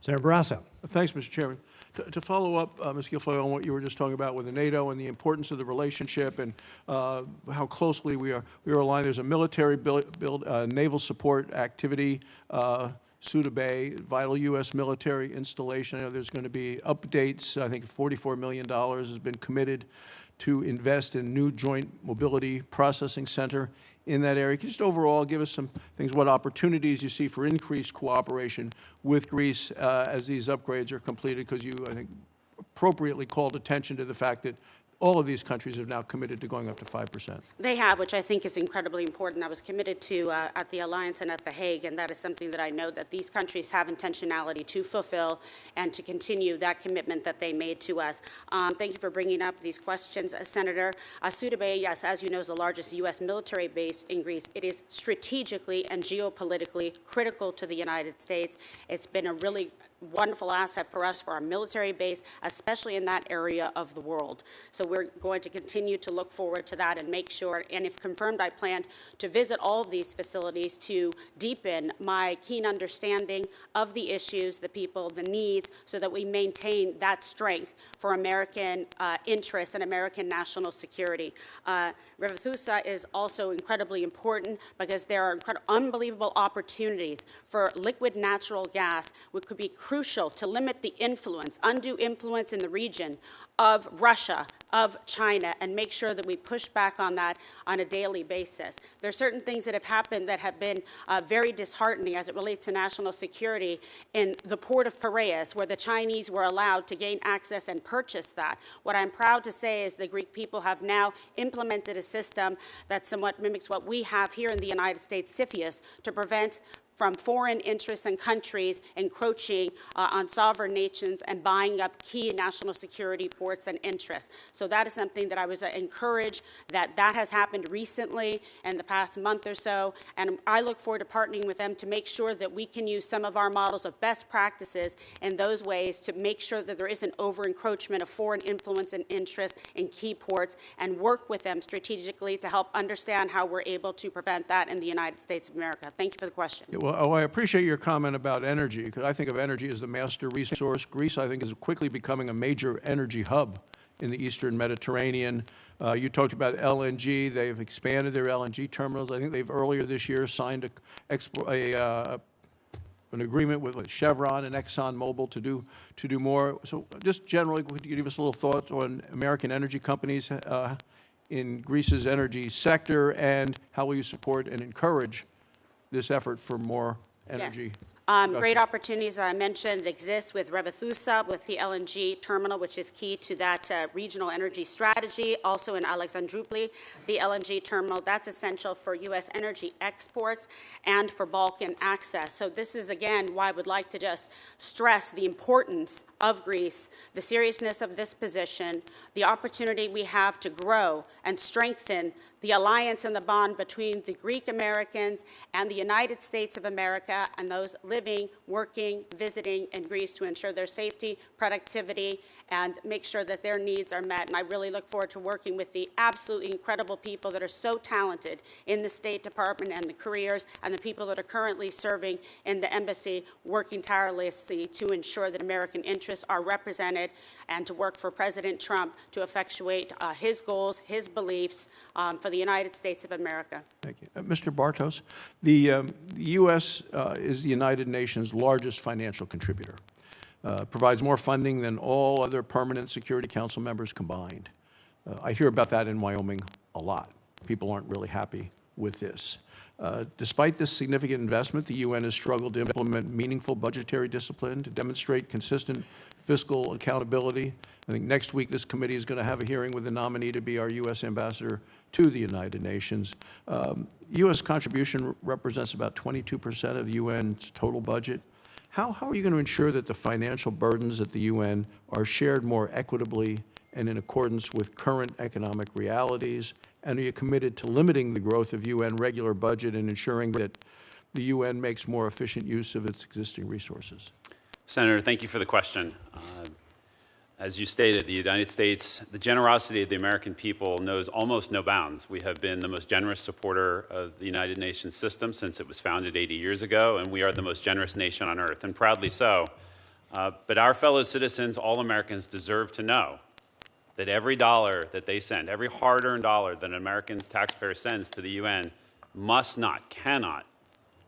S1: Senator Barrasso.
S16: Thanks, Mr. Chairman. To follow up, Ms. Guilfoyle, on what you were just talking about with the NATO and the importance of the relationship and how closely we are aligned. There's a military naval support activity, Suda Bay, vital U.S. military installation. I know there's going to be updates. I think $44 million has been committed to invest in new joint mobility processing center in that area. Can you just overall give us some things, what opportunities you see for increased cooperation with Greece as these upgrades are completed? Because you, I think, appropriately called attention to the fact that all of these countries have now committed to going up to 5%.
S12: They have, which I think is incredibly important. I was committed to at the Alliance and at The Hague, and that is something that I know that these countries have intentionality to fulfill and to continue that commitment that they made to us. Thank you for bringing up these questions, Senator. Suda Bay, yes, as you know, is the largest U.S. military base in Greece. It is strategically and geopolitically critical to the United States. It's been a really wonderful asset for us, for our military base, especially in that area of the world. So we're going to continue to look forward to that and make sure, and if confirmed, I plan to visit all of these facilities to deepen my keen understanding of the issues, the people, the needs, so that we maintain that strength for American interests and American national security. Revithusa is also incredibly important because there are unbelievable opportunities for liquid natural gas, which could be crucial to limit the influence, undue influence in the region of Russia, of China, and make sure that we push back on that on a daily basis. There are certain things that have happened that have been very disheartening as it relates to national security in the port of Piraeus, where the Chinese were allowed to gain access and purchase that. What I'm proud to say is the Greek people have now implemented a system that somewhat mimics what we have here in the United States, CFIUS, to prevent from foreign interests and countries encroaching on sovereign nations and buying up key national security ports and interests. So that is something that I was encouraged that has happened recently in the past month or so, and I look forward to partnering with them to make sure that we can use some of our models of best practices in those ways to make sure that there isn't over-encroachment of foreign influence and interest in key ports, and work with them strategically to help understand how we're able to prevent that in the United States of America. Thank you for the question.
S16: Yeah, well, I appreciate your comment about energy, because I think of energy as the master resource. Greece, I think, is quickly becoming a major energy hub in the Eastern Mediterranean. You talked about LNG. They've expanded their LNG terminals. I think they've earlier this year signed an agreement with Chevron and ExxonMobil to do more. So just generally, could you give us a little thoughts on American energy companies in Greece's energy sector, and how will you support and encourage this effort for more energy?
S12: Great opportunities, I mentioned, exist with Revithusa, with the LNG terminal, which is key to that regional energy strategy. Also in Alexandroupoli, the LNG terminal, that's essential for U.S. energy exports and for Balkan access. So this is, again, why I would like to just stress the importance of Greece, the seriousness of this position, the opportunity we have to grow and strengthen the alliance and the bond between the Greek Americans and the United States of America and those living, working, visiting in Greece to ensure their safety, productivity, and make sure that their needs are met. And I really look forward to working with the absolutely incredible people that are so talented in the State Department and the careers, and the people that are currently serving in the embassy, working tirelessly to ensure that American interests are represented, and to work for President Trump to effectuate his goals, his beliefs for the United States of America.
S16: Thank you. Mr. Bartos, the U.S. Is the United Nations' largest financial contributor. Provides more funding than all other permanent Security Council members combined. I hear about that in Wyoming a lot. People aren't really happy with this. Despite this significant investment, the UN has struggled to implement meaningful budgetary discipline, to demonstrate consistent fiscal accountability. I think next week this committee is going to have a hearing with the nominee to be our U.S. ambassador to the United Nations. U.S. contribution represents about 22% of the UN's total budget. How are you going to ensure that the financial burdens at the UN are shared more equitably and in accordance with current economic realities? And are you committed to limiting the growth of UN regular budget and ensuring that the UN makes more efficient use of its existing resources?
S9: Senator, thank you for the question. As you stated, the United States, the generosity of the American people knows almost no bounds. We have been the most generous supporter of the United Nations system since it was founded 80 years ago, and we are the most generous nation on earth, and proudly so. But our fellow citizens, all Americans, deserve to know that every dollar that they send, every hard-earned dollar that an American taxpayer sends to the UN must not, cannot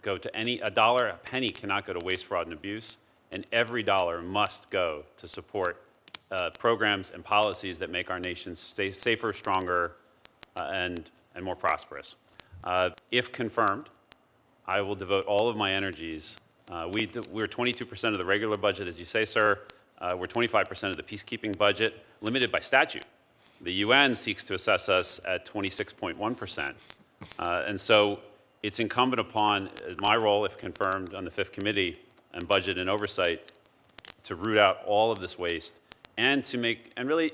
S9: go to a penny cannot go to waste, fraud, and abuse, and every dollar must go to support programs and policies that make our nation safer, stronger, and more prosperous. If confirmed, I will devote all of my energies. We're 22% of the regular budget, as you say, sir. We're 25% of the peacekeeping budget, limited by statute. The UN seeks to assess us at 26.1%. And so it's incumbent upon my role, if confirmed, on the Fifth Committee on Budget and Oversight to root out all of this waste and to make, and really,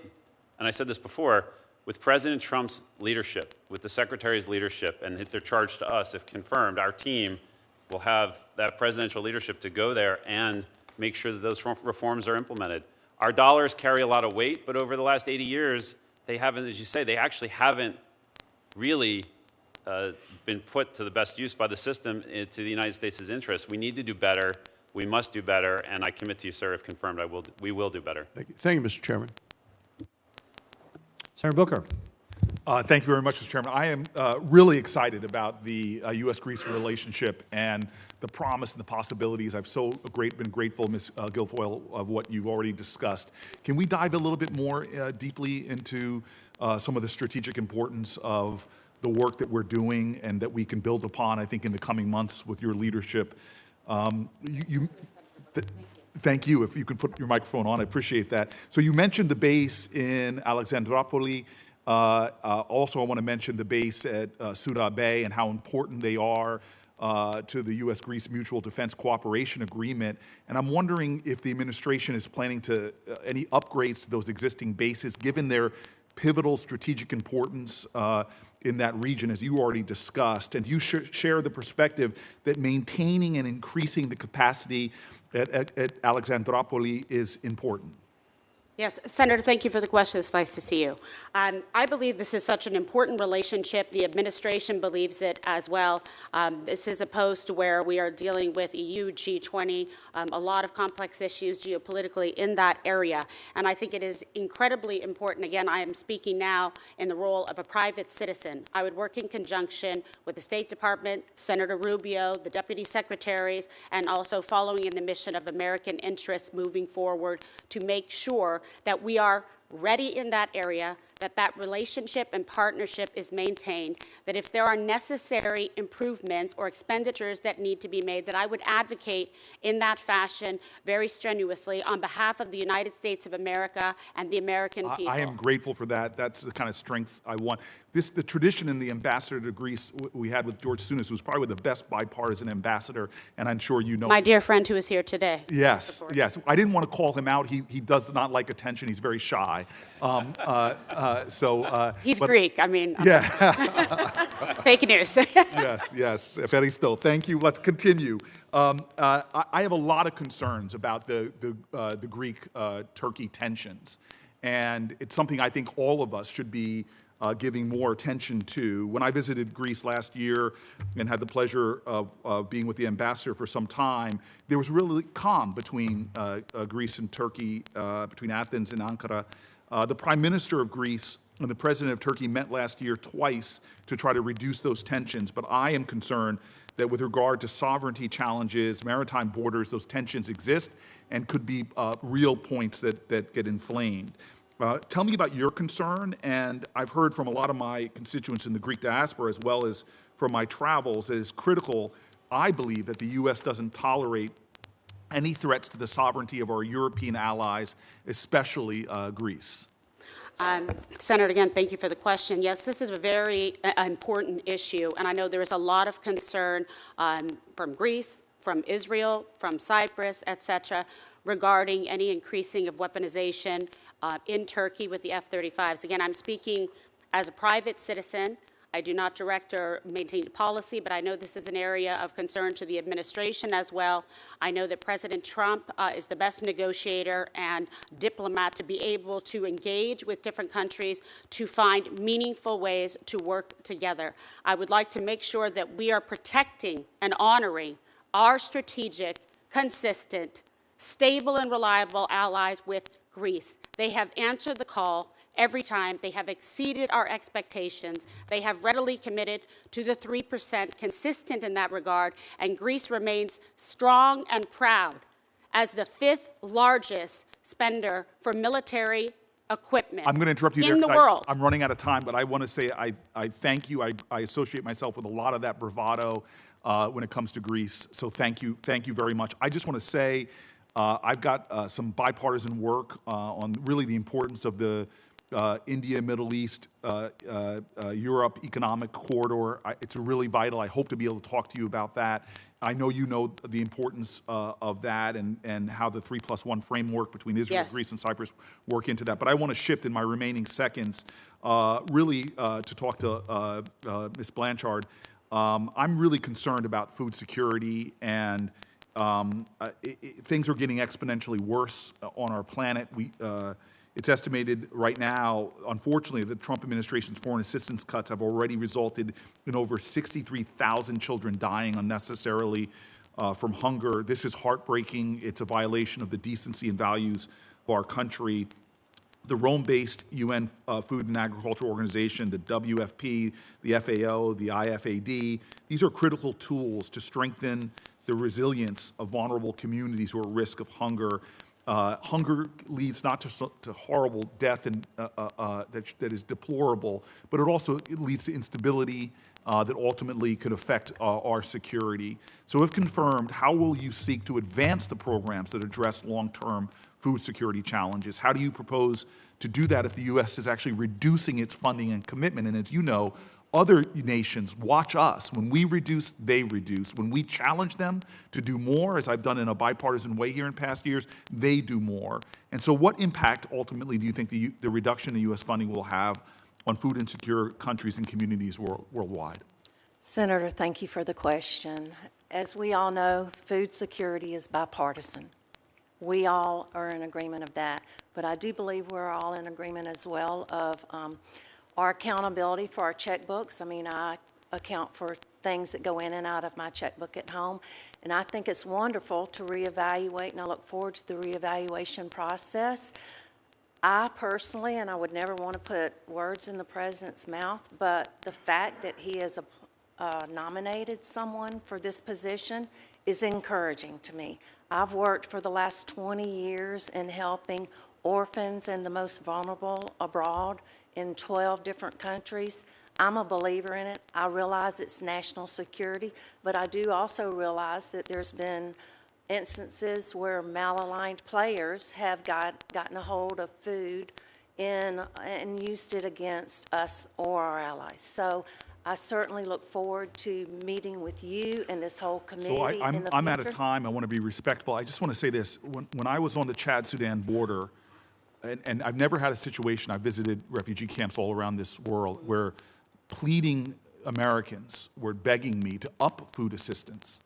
S9: and I said this before, with President Trump's leadership, with the Secretary's leadership, and their charge to us, if confirmed, our team will have that presidential leadership to go there and make sure that those reforms are implemented. Our dollars carry a lot of weight, but over the last 80 years, they haven't, as you say, they actually haven't really been put to the best use by the system to the United States' interest. We need to do better. We must do better. And I commit to you, sir, if confirmed, we will do better.
S16: Thank you, Mr. Chairman.
S1: Senator Booker.
S17: Thank you very much, Mr. Chairman. I am really excited about the U.S.-Greece relationship and the promise and the possibilities. I've been grateful, Ms. Guilfoyle, of what you've already discussed. Can we dive a little bit more deeply into some of the strategic importance of the work that we're doing and that we can build upon, I think, in the coming months with your leadership? Thank you. If you can put your microphone on, I appreciate that. So you mentioned the base in Alexandroupolis. Also, I want to mention the base at Suda Bay and how important they are to the U.S.-Greece Mutual Defense Cooperation Agreement. And I'm wondering if the administration is planning to any upgrades to those existing bases, given their pivotal strategic importance in that region, as you already discussed. And do you share the perspective that maintaining and increasing the capacity at Alexandroupolis is important?
S12: Yes, Senator, thank you for the question. It's nice to see you. I believe this is such an important relationship. The administration believes it as well. This is a post where we are dealing with EU, G20, a lot of complex issues geopolitically in that area. And I think it is incredibly important. Again, I am speaking now in the role of a private citizen. I would work in conjunction with the State Department, Senator Rubio, the deputy secretaries, and also following in the mission of American interests moving forward to make sure that we are ready in that area, that relationship and partnership is maintained, that if there are necessary improvements or expenditures that need to be made, that I would advocate in that fashion very strenuously on behalf of the United States of America and the American people.
S17: I am grateful for that. That's the kind of strength I want. The tradition in the ambassador to Greece we had with George Souness was probably the best bipartisan ambassador, and I'm sure you know.
S12: My dear friend who is here today.
S17: Yes, yes. I didn't want to call him out. He does not like attention. He's very shy.
S12: He's Greek. I mean,
S17: yeah.
S12: Fake news.
S17: Yes, yes. Eferisto. Thank you. Let's continue. I have a lot of concerns about the Greek-Turkey tensions, and it's something I think all of us should be giving more attention to. When I visited Greece last year and had the pleasure of being with the ambassador for some time, there was really calm between Greece and Turkey, between Athens and Ankara. The Prime Minister of Greece and the President of Turkey met last year twice to try to reduce those tensions, but I am concerned that with regard to sovereignty challenges, maritime borders, those tensions exist and could be real points that get inflamed. Tell me about your concern, and I've heard from a lot of my constituents in the Greek diaspora as well as from my travels, it is critical, I believe, that the U.S. doesn't tolerate any threats to the sovereignty of our European allies, especially Greece.
S12: Senator, again, thank you for the question. Yes, this is a very important issue, and I know there is a lot of concern from Greece, from Israel, from Cyprus, et cetera, regarding any increasing of weaponization in Turkey with the F-35s. Again, I'm speaking as a private citizen. I do not direct or maintain policy, but I know this is an area of concern to the administration as well. I know that President Trump is the best negotiator and diplomat to be able to engage with different countries to find meaningful ways to work together. I would like to make sure that we are protecting and honoring our strategic, consistent, stable and reliable allies with Greece. They have answered the call every time. They have exceeded our expectations. They have readily committed to the 3%, consistent in that regard, and Greece remains strong and proud as the 5th largest spender for military equipment
S17: I'm going to interrupt you
S12: in the world.
S17: I'm running out of time, but I want to say I thank you. I associate myself with a lot of that bravado when it comes to Greece, so thank you very much. I just want to say I've got some bipartisan work on really the importance of the India, Middle East, Europe economic corridor. It's really vital. I hope to be able to talk to you about that. I know you know the importance of that and how the 3+1 framework between Israel,
S12: Yes.
S17: Greece, and Cyprus work into that. But I want to shift in my remaining seconds really to talk to Ms. Blanchard. I'm really concerned about food security, and things are getting exponentially worse on our planet. It's estimated right now, unfortunately, the Trump administration's foreign assistance cuts have already resulted in over 63,000 children dying unnecessarily from hunger. This is heartbreaking. It's a violation of the decency and values of our country. The Rome-based UN Food and Agriculture Organization, the WFP, the FAO, the IFAD, these are critical tools to strengthen the resilience of vulnerable communities who are at risk of hunger. Hunger leads not to horrible death and, that is deplorable, but it leads to instability that ultimately could affect our security. So if confirmed, how will you seek to advance the programs that address long-term food security challenges? How do you propose to do that if the U.S. is actually reducing its funding and commitment? And as you know, other nations watch us. When we reduce, they reduce. When we challenge them to do more, as I've done in a bipartisan way here in past years, they do more. And so what impact ultimately do you think the reduction in U.S. funding will have on food insecure countries and communities worldwide?
S11: Senator, thank you for the question. As we all know, food security is bipartisan. We all are in agreement of that. But I do believe we're all in agreement as well of our accountability for our checkbooks. I mean, I account for things that go in and out of my checkbook at home. And I think it's wonderful to reevaluate, and I look forward to the reevaluation process. I personally, and I would never want to put words in the president's mouth, but the fact that he has nominated someone for this position is encouraging to me. I've worked for the last 20 years in helping orphans and the most vulnerable abroad in 12 different countries. I'm a believer in it. I realize it's national security, but I do also realize that there's been instances where malaligned players have gotten a hold of food and used it against us or our allies. So I certainly look forward to meeting with you and this whole committee
S17: So
S11: in the future.
S17: I'm out of time. I want to be respectful. I just want to say this. When I was on the Chad-Sudan border, and I've never had a situation, I've visited refugee camps all around this world, where pleading Americans were begging me to up food assistance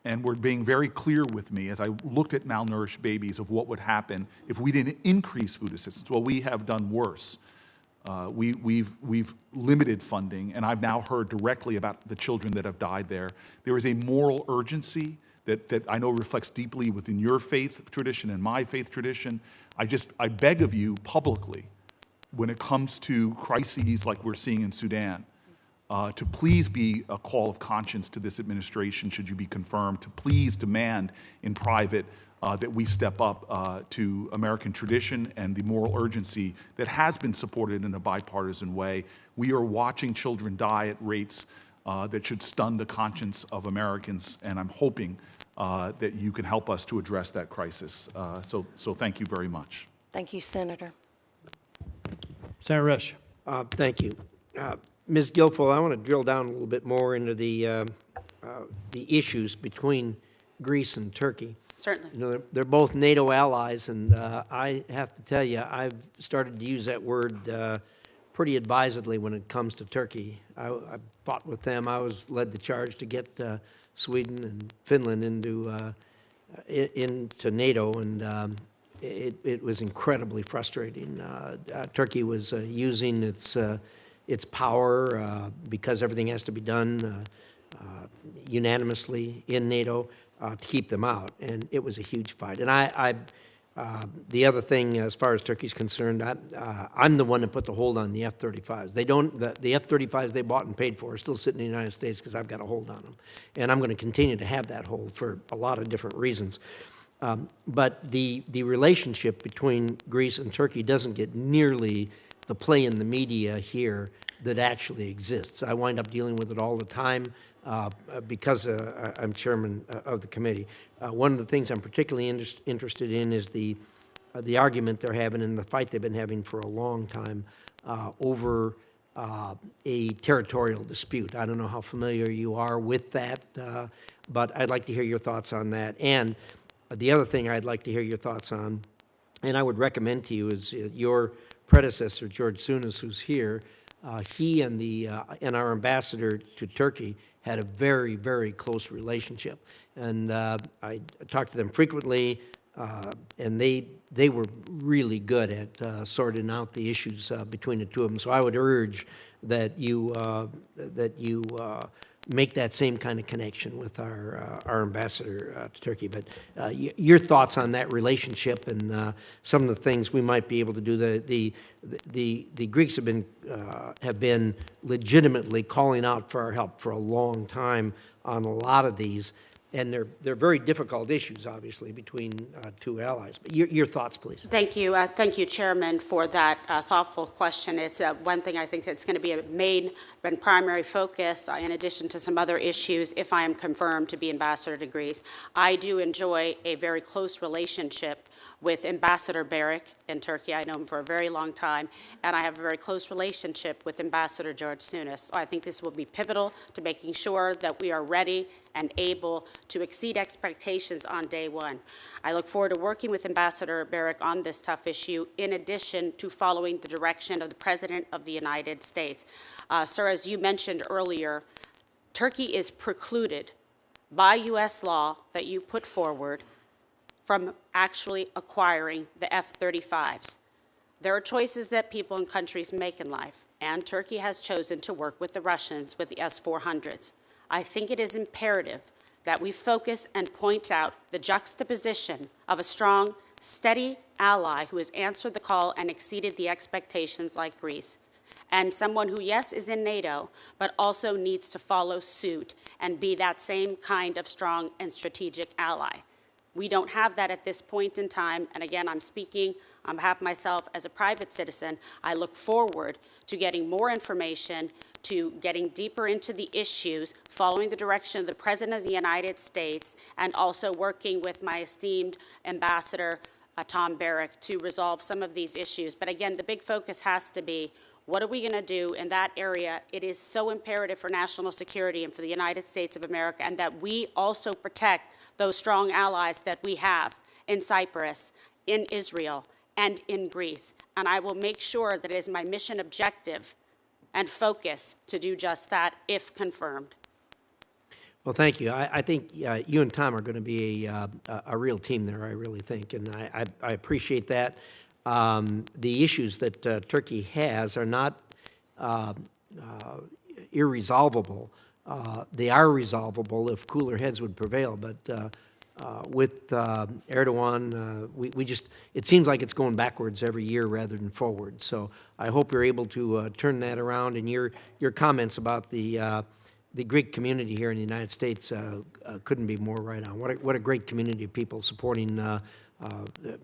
S17: and were being very clear with me as I looked at malnourished babies of what would happen if we didn't increase food assistance. Well, we have done worse. We've limited funding, and I've now heard directly about the children that have died there. There is a moral urgency that I know reflects deeply within your faith tradition and my faith tradition. I beg of you publicly, when it comes to crises like we're seeing in Sudan, to please be a call of conscience to this administration, should you be confirmed, to please demand in private that we step up to American tradition and the moral urgency that has been supported in a bipartisan way. We are watching children die at rates that should stun the conscience of Americans, and I'm hoping that you can help us to address that crisis. So thank you very much.
S11: Thank you, Senator.
S1: Senator Risch.
S8: Thank you. Ms. Guilfoyle, I want to drill down a little bit more into the issues between Greece and Turkey.
S12: Certainly.
S8: You know, they're both NATO allies, and I have to tell you, I've started to use that word pretty advisedly when it comes to Turkey. I fought with them. I led the charge to get Sweden and Finland into NATO, and it was incredibly frustrating. Turkey was using its power because everything has to be done unanimously in NATO to keep them out, and it was a huge fight. And the other thing, as far as Turkey's concerned, I'm the one that put the hold on the F-35s. The F-35s they bought and paid for are still sitting in the United States because I've got a hold on them, and I'm going to continue to have that hold for a lot of different reasons. But the relationship between Greece and Turkey doesn't get nearly the play in the media here that actually exists. I wind up dealing with it all the time because I'm chairman of the committee. One of the things I'm particularly interested in is the argument they're having and the fight they've been having for a long time over a territorial dispute. I don't know how familiar you are with that, but I'd like to hear your thoughts on that. And the other thing I'd like to hear your thoughts on, and I would recommend to you, is your predecessor, George Souness, who's here. He and our ambassador to Turkey had a very, very close relationship. And I talked to them frequently. And they were really good at sorting out the issues between the two of them. So I would urge that you make that same kind of connection with our ambassador to Turkey. But your thoughts on that relationship and some of the things we might be able to do. The Greeks have been legitimately calling out for our help for a long time on a lot of these. And they're very difficult issues, obviously, between two allies. But your thoughts, please.
S12: Thank you. Thank you, Chairman, for that thoughtful question. It's one thing I think that's going to be a main and primary focus, in addition to some other issues, if I am confirmed to be ambassador to Greece. I do enjoy a very close relationship with Ambassador Barrick in Turkey. I know him for a very long time, and I have a very close relationship with Ambassador George Sounis. So I think this will be pivotal to making sure that we are ready and able to exceed expectations on day one. I look forward to working with Ambassador Barrick on this tough issue, in addition to following the direction of the President of the United States. Sir, as you mentioned earlier, Turkey is precluded by U.S. law that you put forward from actually acquiring the F-35s. There are choices that people and countries make in life, and Turkey has chosen to work with the Russians with the S-400s. I think it is imperative that we focus and point out the juxtaposition of a strong, steady ally who has answered the call and exceeded the expectations like Greece, and someone who, yes, is in NATO, but also needs to follow suit and be that same kind of strong and strategic ally. We don't have that at this point in time, and again, I'm speaking on behalf of myself as a private citizen. I look forward to getting more information, to getting deeper into the issues, following the direction of the President of the United States, and also working with my esteemed Ambassador Tom Barrick to resolve some of these issues. But again, the big focus has to be, what are we going to do in that area? It is so imperative for national security and for the United States of America, and that we also protect those strong allies that we have in Cyprus, in Israel, and in Greece. And I will make sure that it is my mission objective and focus to do just that if confirmed.
S8: Well, thank you. I think you and Tom are going to be a real team there, I really think, and I appreciate that. The issues that Turkey has are not irresolvable. They are resolvable if cooler heads would prevail, but with Erdogan, we just, it seems like it's going backwards every year rather than forward. So I hope you're able to turn that around, and your comments about the Greek community here in the United States couldn't be more right on. What a great community of people supporting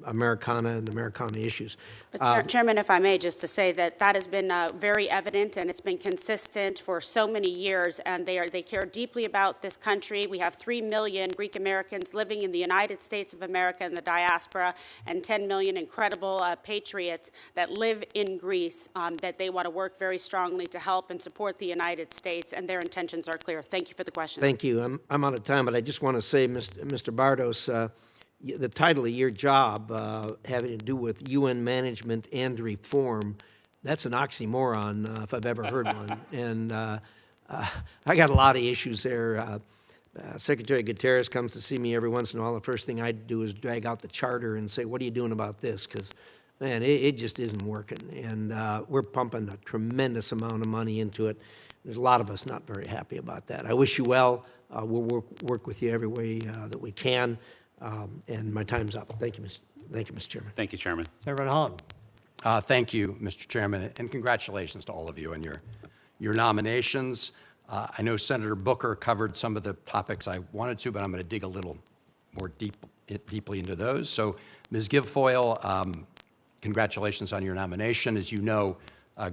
S8: Americana and Americana issues.
S12: But Chairman, if I may, just to say that that has been very evident, and it's been consistent for so many years, and they care deeply about this country. We have 3 million Greek Americans living in the United States of America and the diaspora, and 10 million incredible patriots that live in Greece, that they want to work very strongly to help and support the United States, and their intentions are clear. Thank you for the question.
S8: Thank you. I'm out of time, but I just want to say, Mr. Bardos, the title of your job having to do with UN management and reform, that's an oxymoron if I've ever heard one. And I got a lot of issues there. Secretary Guterres comes to see me every once in a while. The first thing I do is drag out the charter and say, what are you doing about this? Because, man, it just isn't working. And we're pumping a tremendous amount of money into it. There's a lot of us not very happy about that. I wish you well. We'll work with you every way that we can. And my time's up. Thank you, Mr. Chairman.
S9: Thank you, Chairman.
S1: Senator Hahn.
S18: Thank you, Mr. Chairman, and congratulations to all of you on your nominations. I know Senator Booker covered some of the topics I wanted to, but I'm going to dig a little more deeply into those. So, Ms. Guilfoyle, congratulations on your nomination. As you know,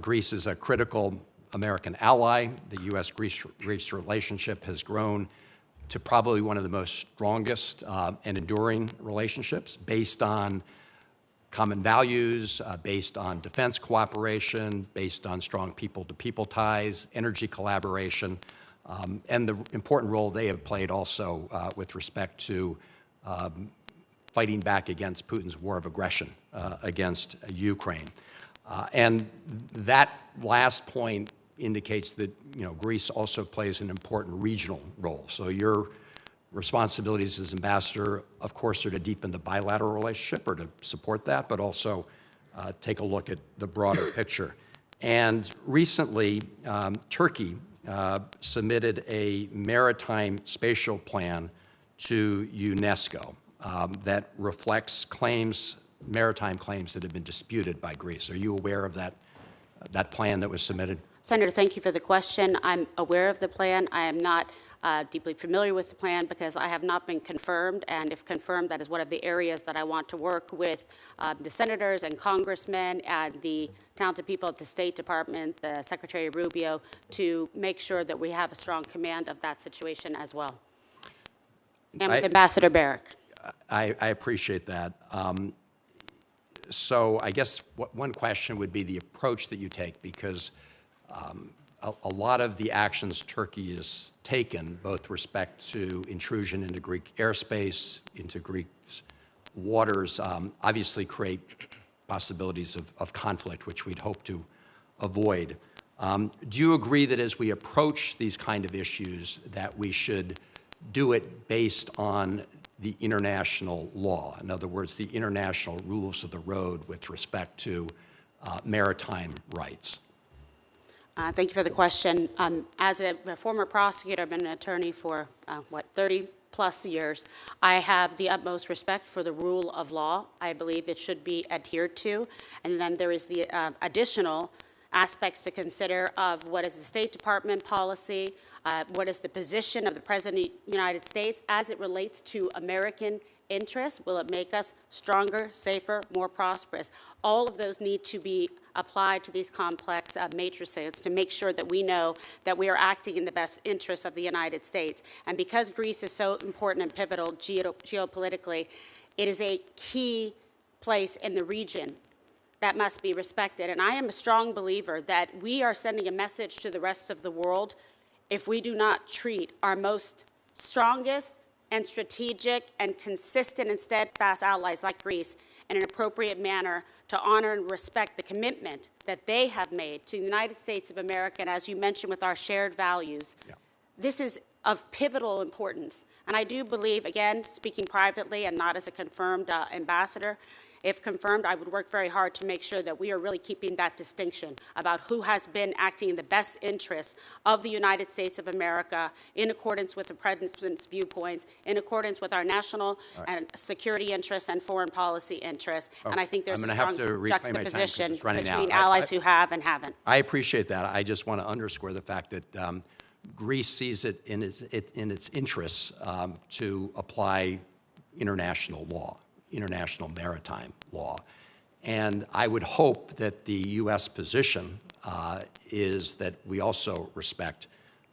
S18: Greece is a critical American ally. The U.S.-Greece relationship has grown to probably one of the most strongest and enduring relationships, based on common values, based on defense cooperation, based on strong people-to-people ties, energy collaboration, and the important role they have played also with respect to fighting back against Putin's war of aggression against Ukraine. And that last point indicates that Greece also plays an important regional role. So your responsibilities as ambassador, of course, are to deepen the bilateral relationship or to support that, but also take a look at the broader picture. And recently, Turkey submitted a maritime spatial plan to UNESCO that reflects maritime claims that have been disputed by Greece. Are you aware of that plan that was submitted?
S12: Senator, thank you for the question. I'm aware of the plan. I am not deeply familiar with the plan because I have not been confirmed, and if confirmed, that is one of the areas that I want to work with the senators and congressmen and the talented people at the State Department, the Secretary Rubio, to make sure that we have a strong command of that situation as well. And with Ambassador Barrick.
S18: I appreciate that. So I guess one question would be the approach that you take, because a lot of the actions Turkey has taken, both respect to intrusion into Greek airspace, into Greece waters, obviously create possibilities of conflict, which we'd hope to avoid. Do you agree that as we approach these kind of issues, that we should do it based on the international law? In other words, the international rules of the road with respect to maritime rights?
S12: Thank you for the question. As a former prosecutor, I've been an attorney for, 30 plus years. I have the utmost respect for the rule of law. I believe it should be adhered to. And then there is the additional aspects to consider of what is the State Department policy, what is the position of the President of the United States as it relates to American interests. Will it make us stronger, safer, more prosperous? All of those need to be applied to these complex matrices to make sure that we know that we are acting in the best interest of the United States. And because Greece is so important and pivotal geopolitically, it is a key place in the region that must be respected. And I am a strong believer that we are sending a message to the rest of the world if we do not treat our most strongest and strategic and consistent and steadfast allies like Greece in an appropriate manner to honor and respect the commitment that they have made to the United States of America, and as you mentioned, with our shared values. Yeah. This is of pivotal importance. And I do believe, again, speaking privately and not as a confirmed ambassador, if confirmed, I would work very hard to make sure that we are really keeping that distinction about who has been acting in the best interests of the United States of America in accordance with the President's viewpoints, in accordance with our national and security interests and foreign policy interests. And I think there's a strong juxtaposition between allies who have and haven't.
S18: I appreciate that. I just want to underscore the fact that Greece sees it in its interests to apply international law, international maritime law. And I would hope that the U.S. position is that we also respect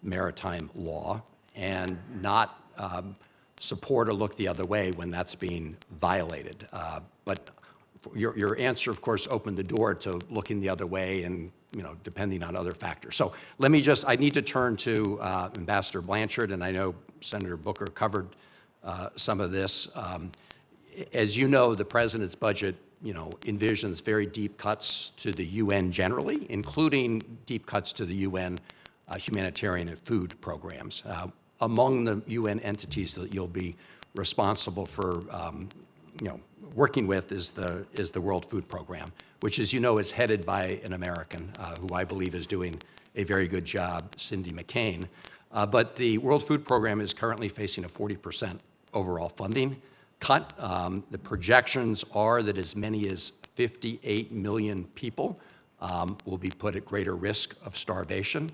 S18: maritime law and not support or look the other way when that's being violated. But your answer, of course, opened the door to looking the other way and, depending on other factors. So let me I need to turn to Ambassador Blanchard, and I know Senator Booker covered some of this. As you know, the President's budget, envisions very deep cuts to the UN generally, including deep cuts to the UN humanitarian and food programs. Among the UN entities that you'll be responsible for, working with is the World Food Program, which, as you know, is headed by an American who I believe is doing a very good job, Cindy McCain. But the World Food Program is currently facing a 40% overall funding cut. The projections are that as many as 58 million people will be put at greater risk of starvation.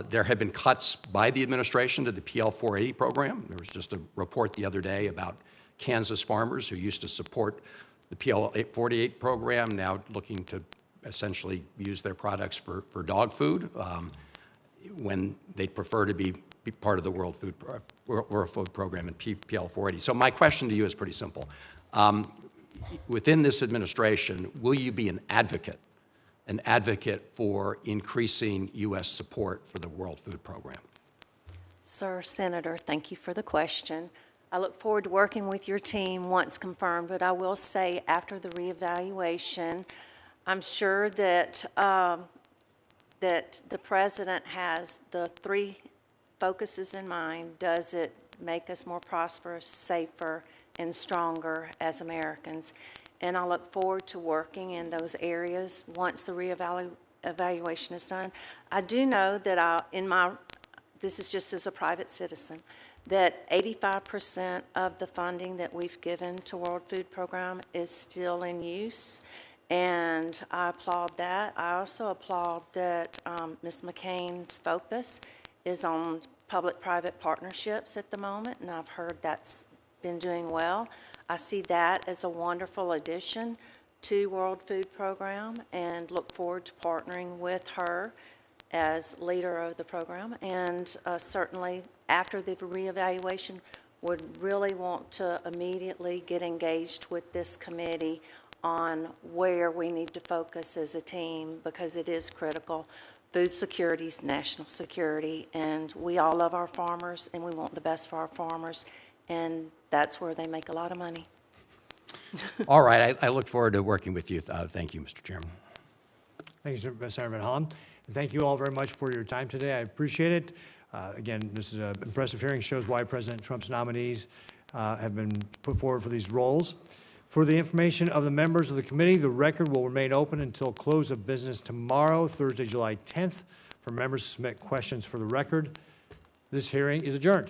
S18: There have been cuts by the administration to the PL 480 program. There was just a report the other day about Kansas farmers who used to support the PL 488 program, now looking to essentially use their products for dog food when they'd prefer to be part of the World Food Program and PL 480. So my question to you is pretty simple. Within this administration, will you be an advocate for increasing U.S. support for the World Food Program?
S11: Sir, Senator, thank you for the question. I look forward to working with your team once confirmed, but I will say after the reevaluation, I'm sure that that the President has the three focuses in mind. Does it make us more prosperous, safer, and stronger as Americans. And I look forward to working in those areas once the reevaluation is done. I do know that this is just as a private citizen, that 85% of the funding that we've given to World Food Program is still in use, and I applaud that. I also applaud that Ms. McCain's focus is on public-private partnerships at the moment, and I've heard that's been doing well. I see that as a wonderful addition to World Food Program and look forward to partnering with her as leader of the program, and certainly after the reevaluation would really want to immediately get engaged with this committee on where we need to focus as a team, because it is critical. Food security is national security, and we all love our farmers, and we want the best for our farmers, and that's where they make a lot of money.
S18: All right, I look forward to working with you. Thank you, Mr. Chairman.
S1: Thank you, Senator Van Hollen. And thank you all very much for your time today. I appreciate it. Again, this is an impressive hearing, shows why President Trump's nominees have been put forward for these roles. For the information of the members of the committee, the record will remain open until close of business tomorrow, Thursday, July 10th, for members to submit questions for the record. This hearing is adjourned.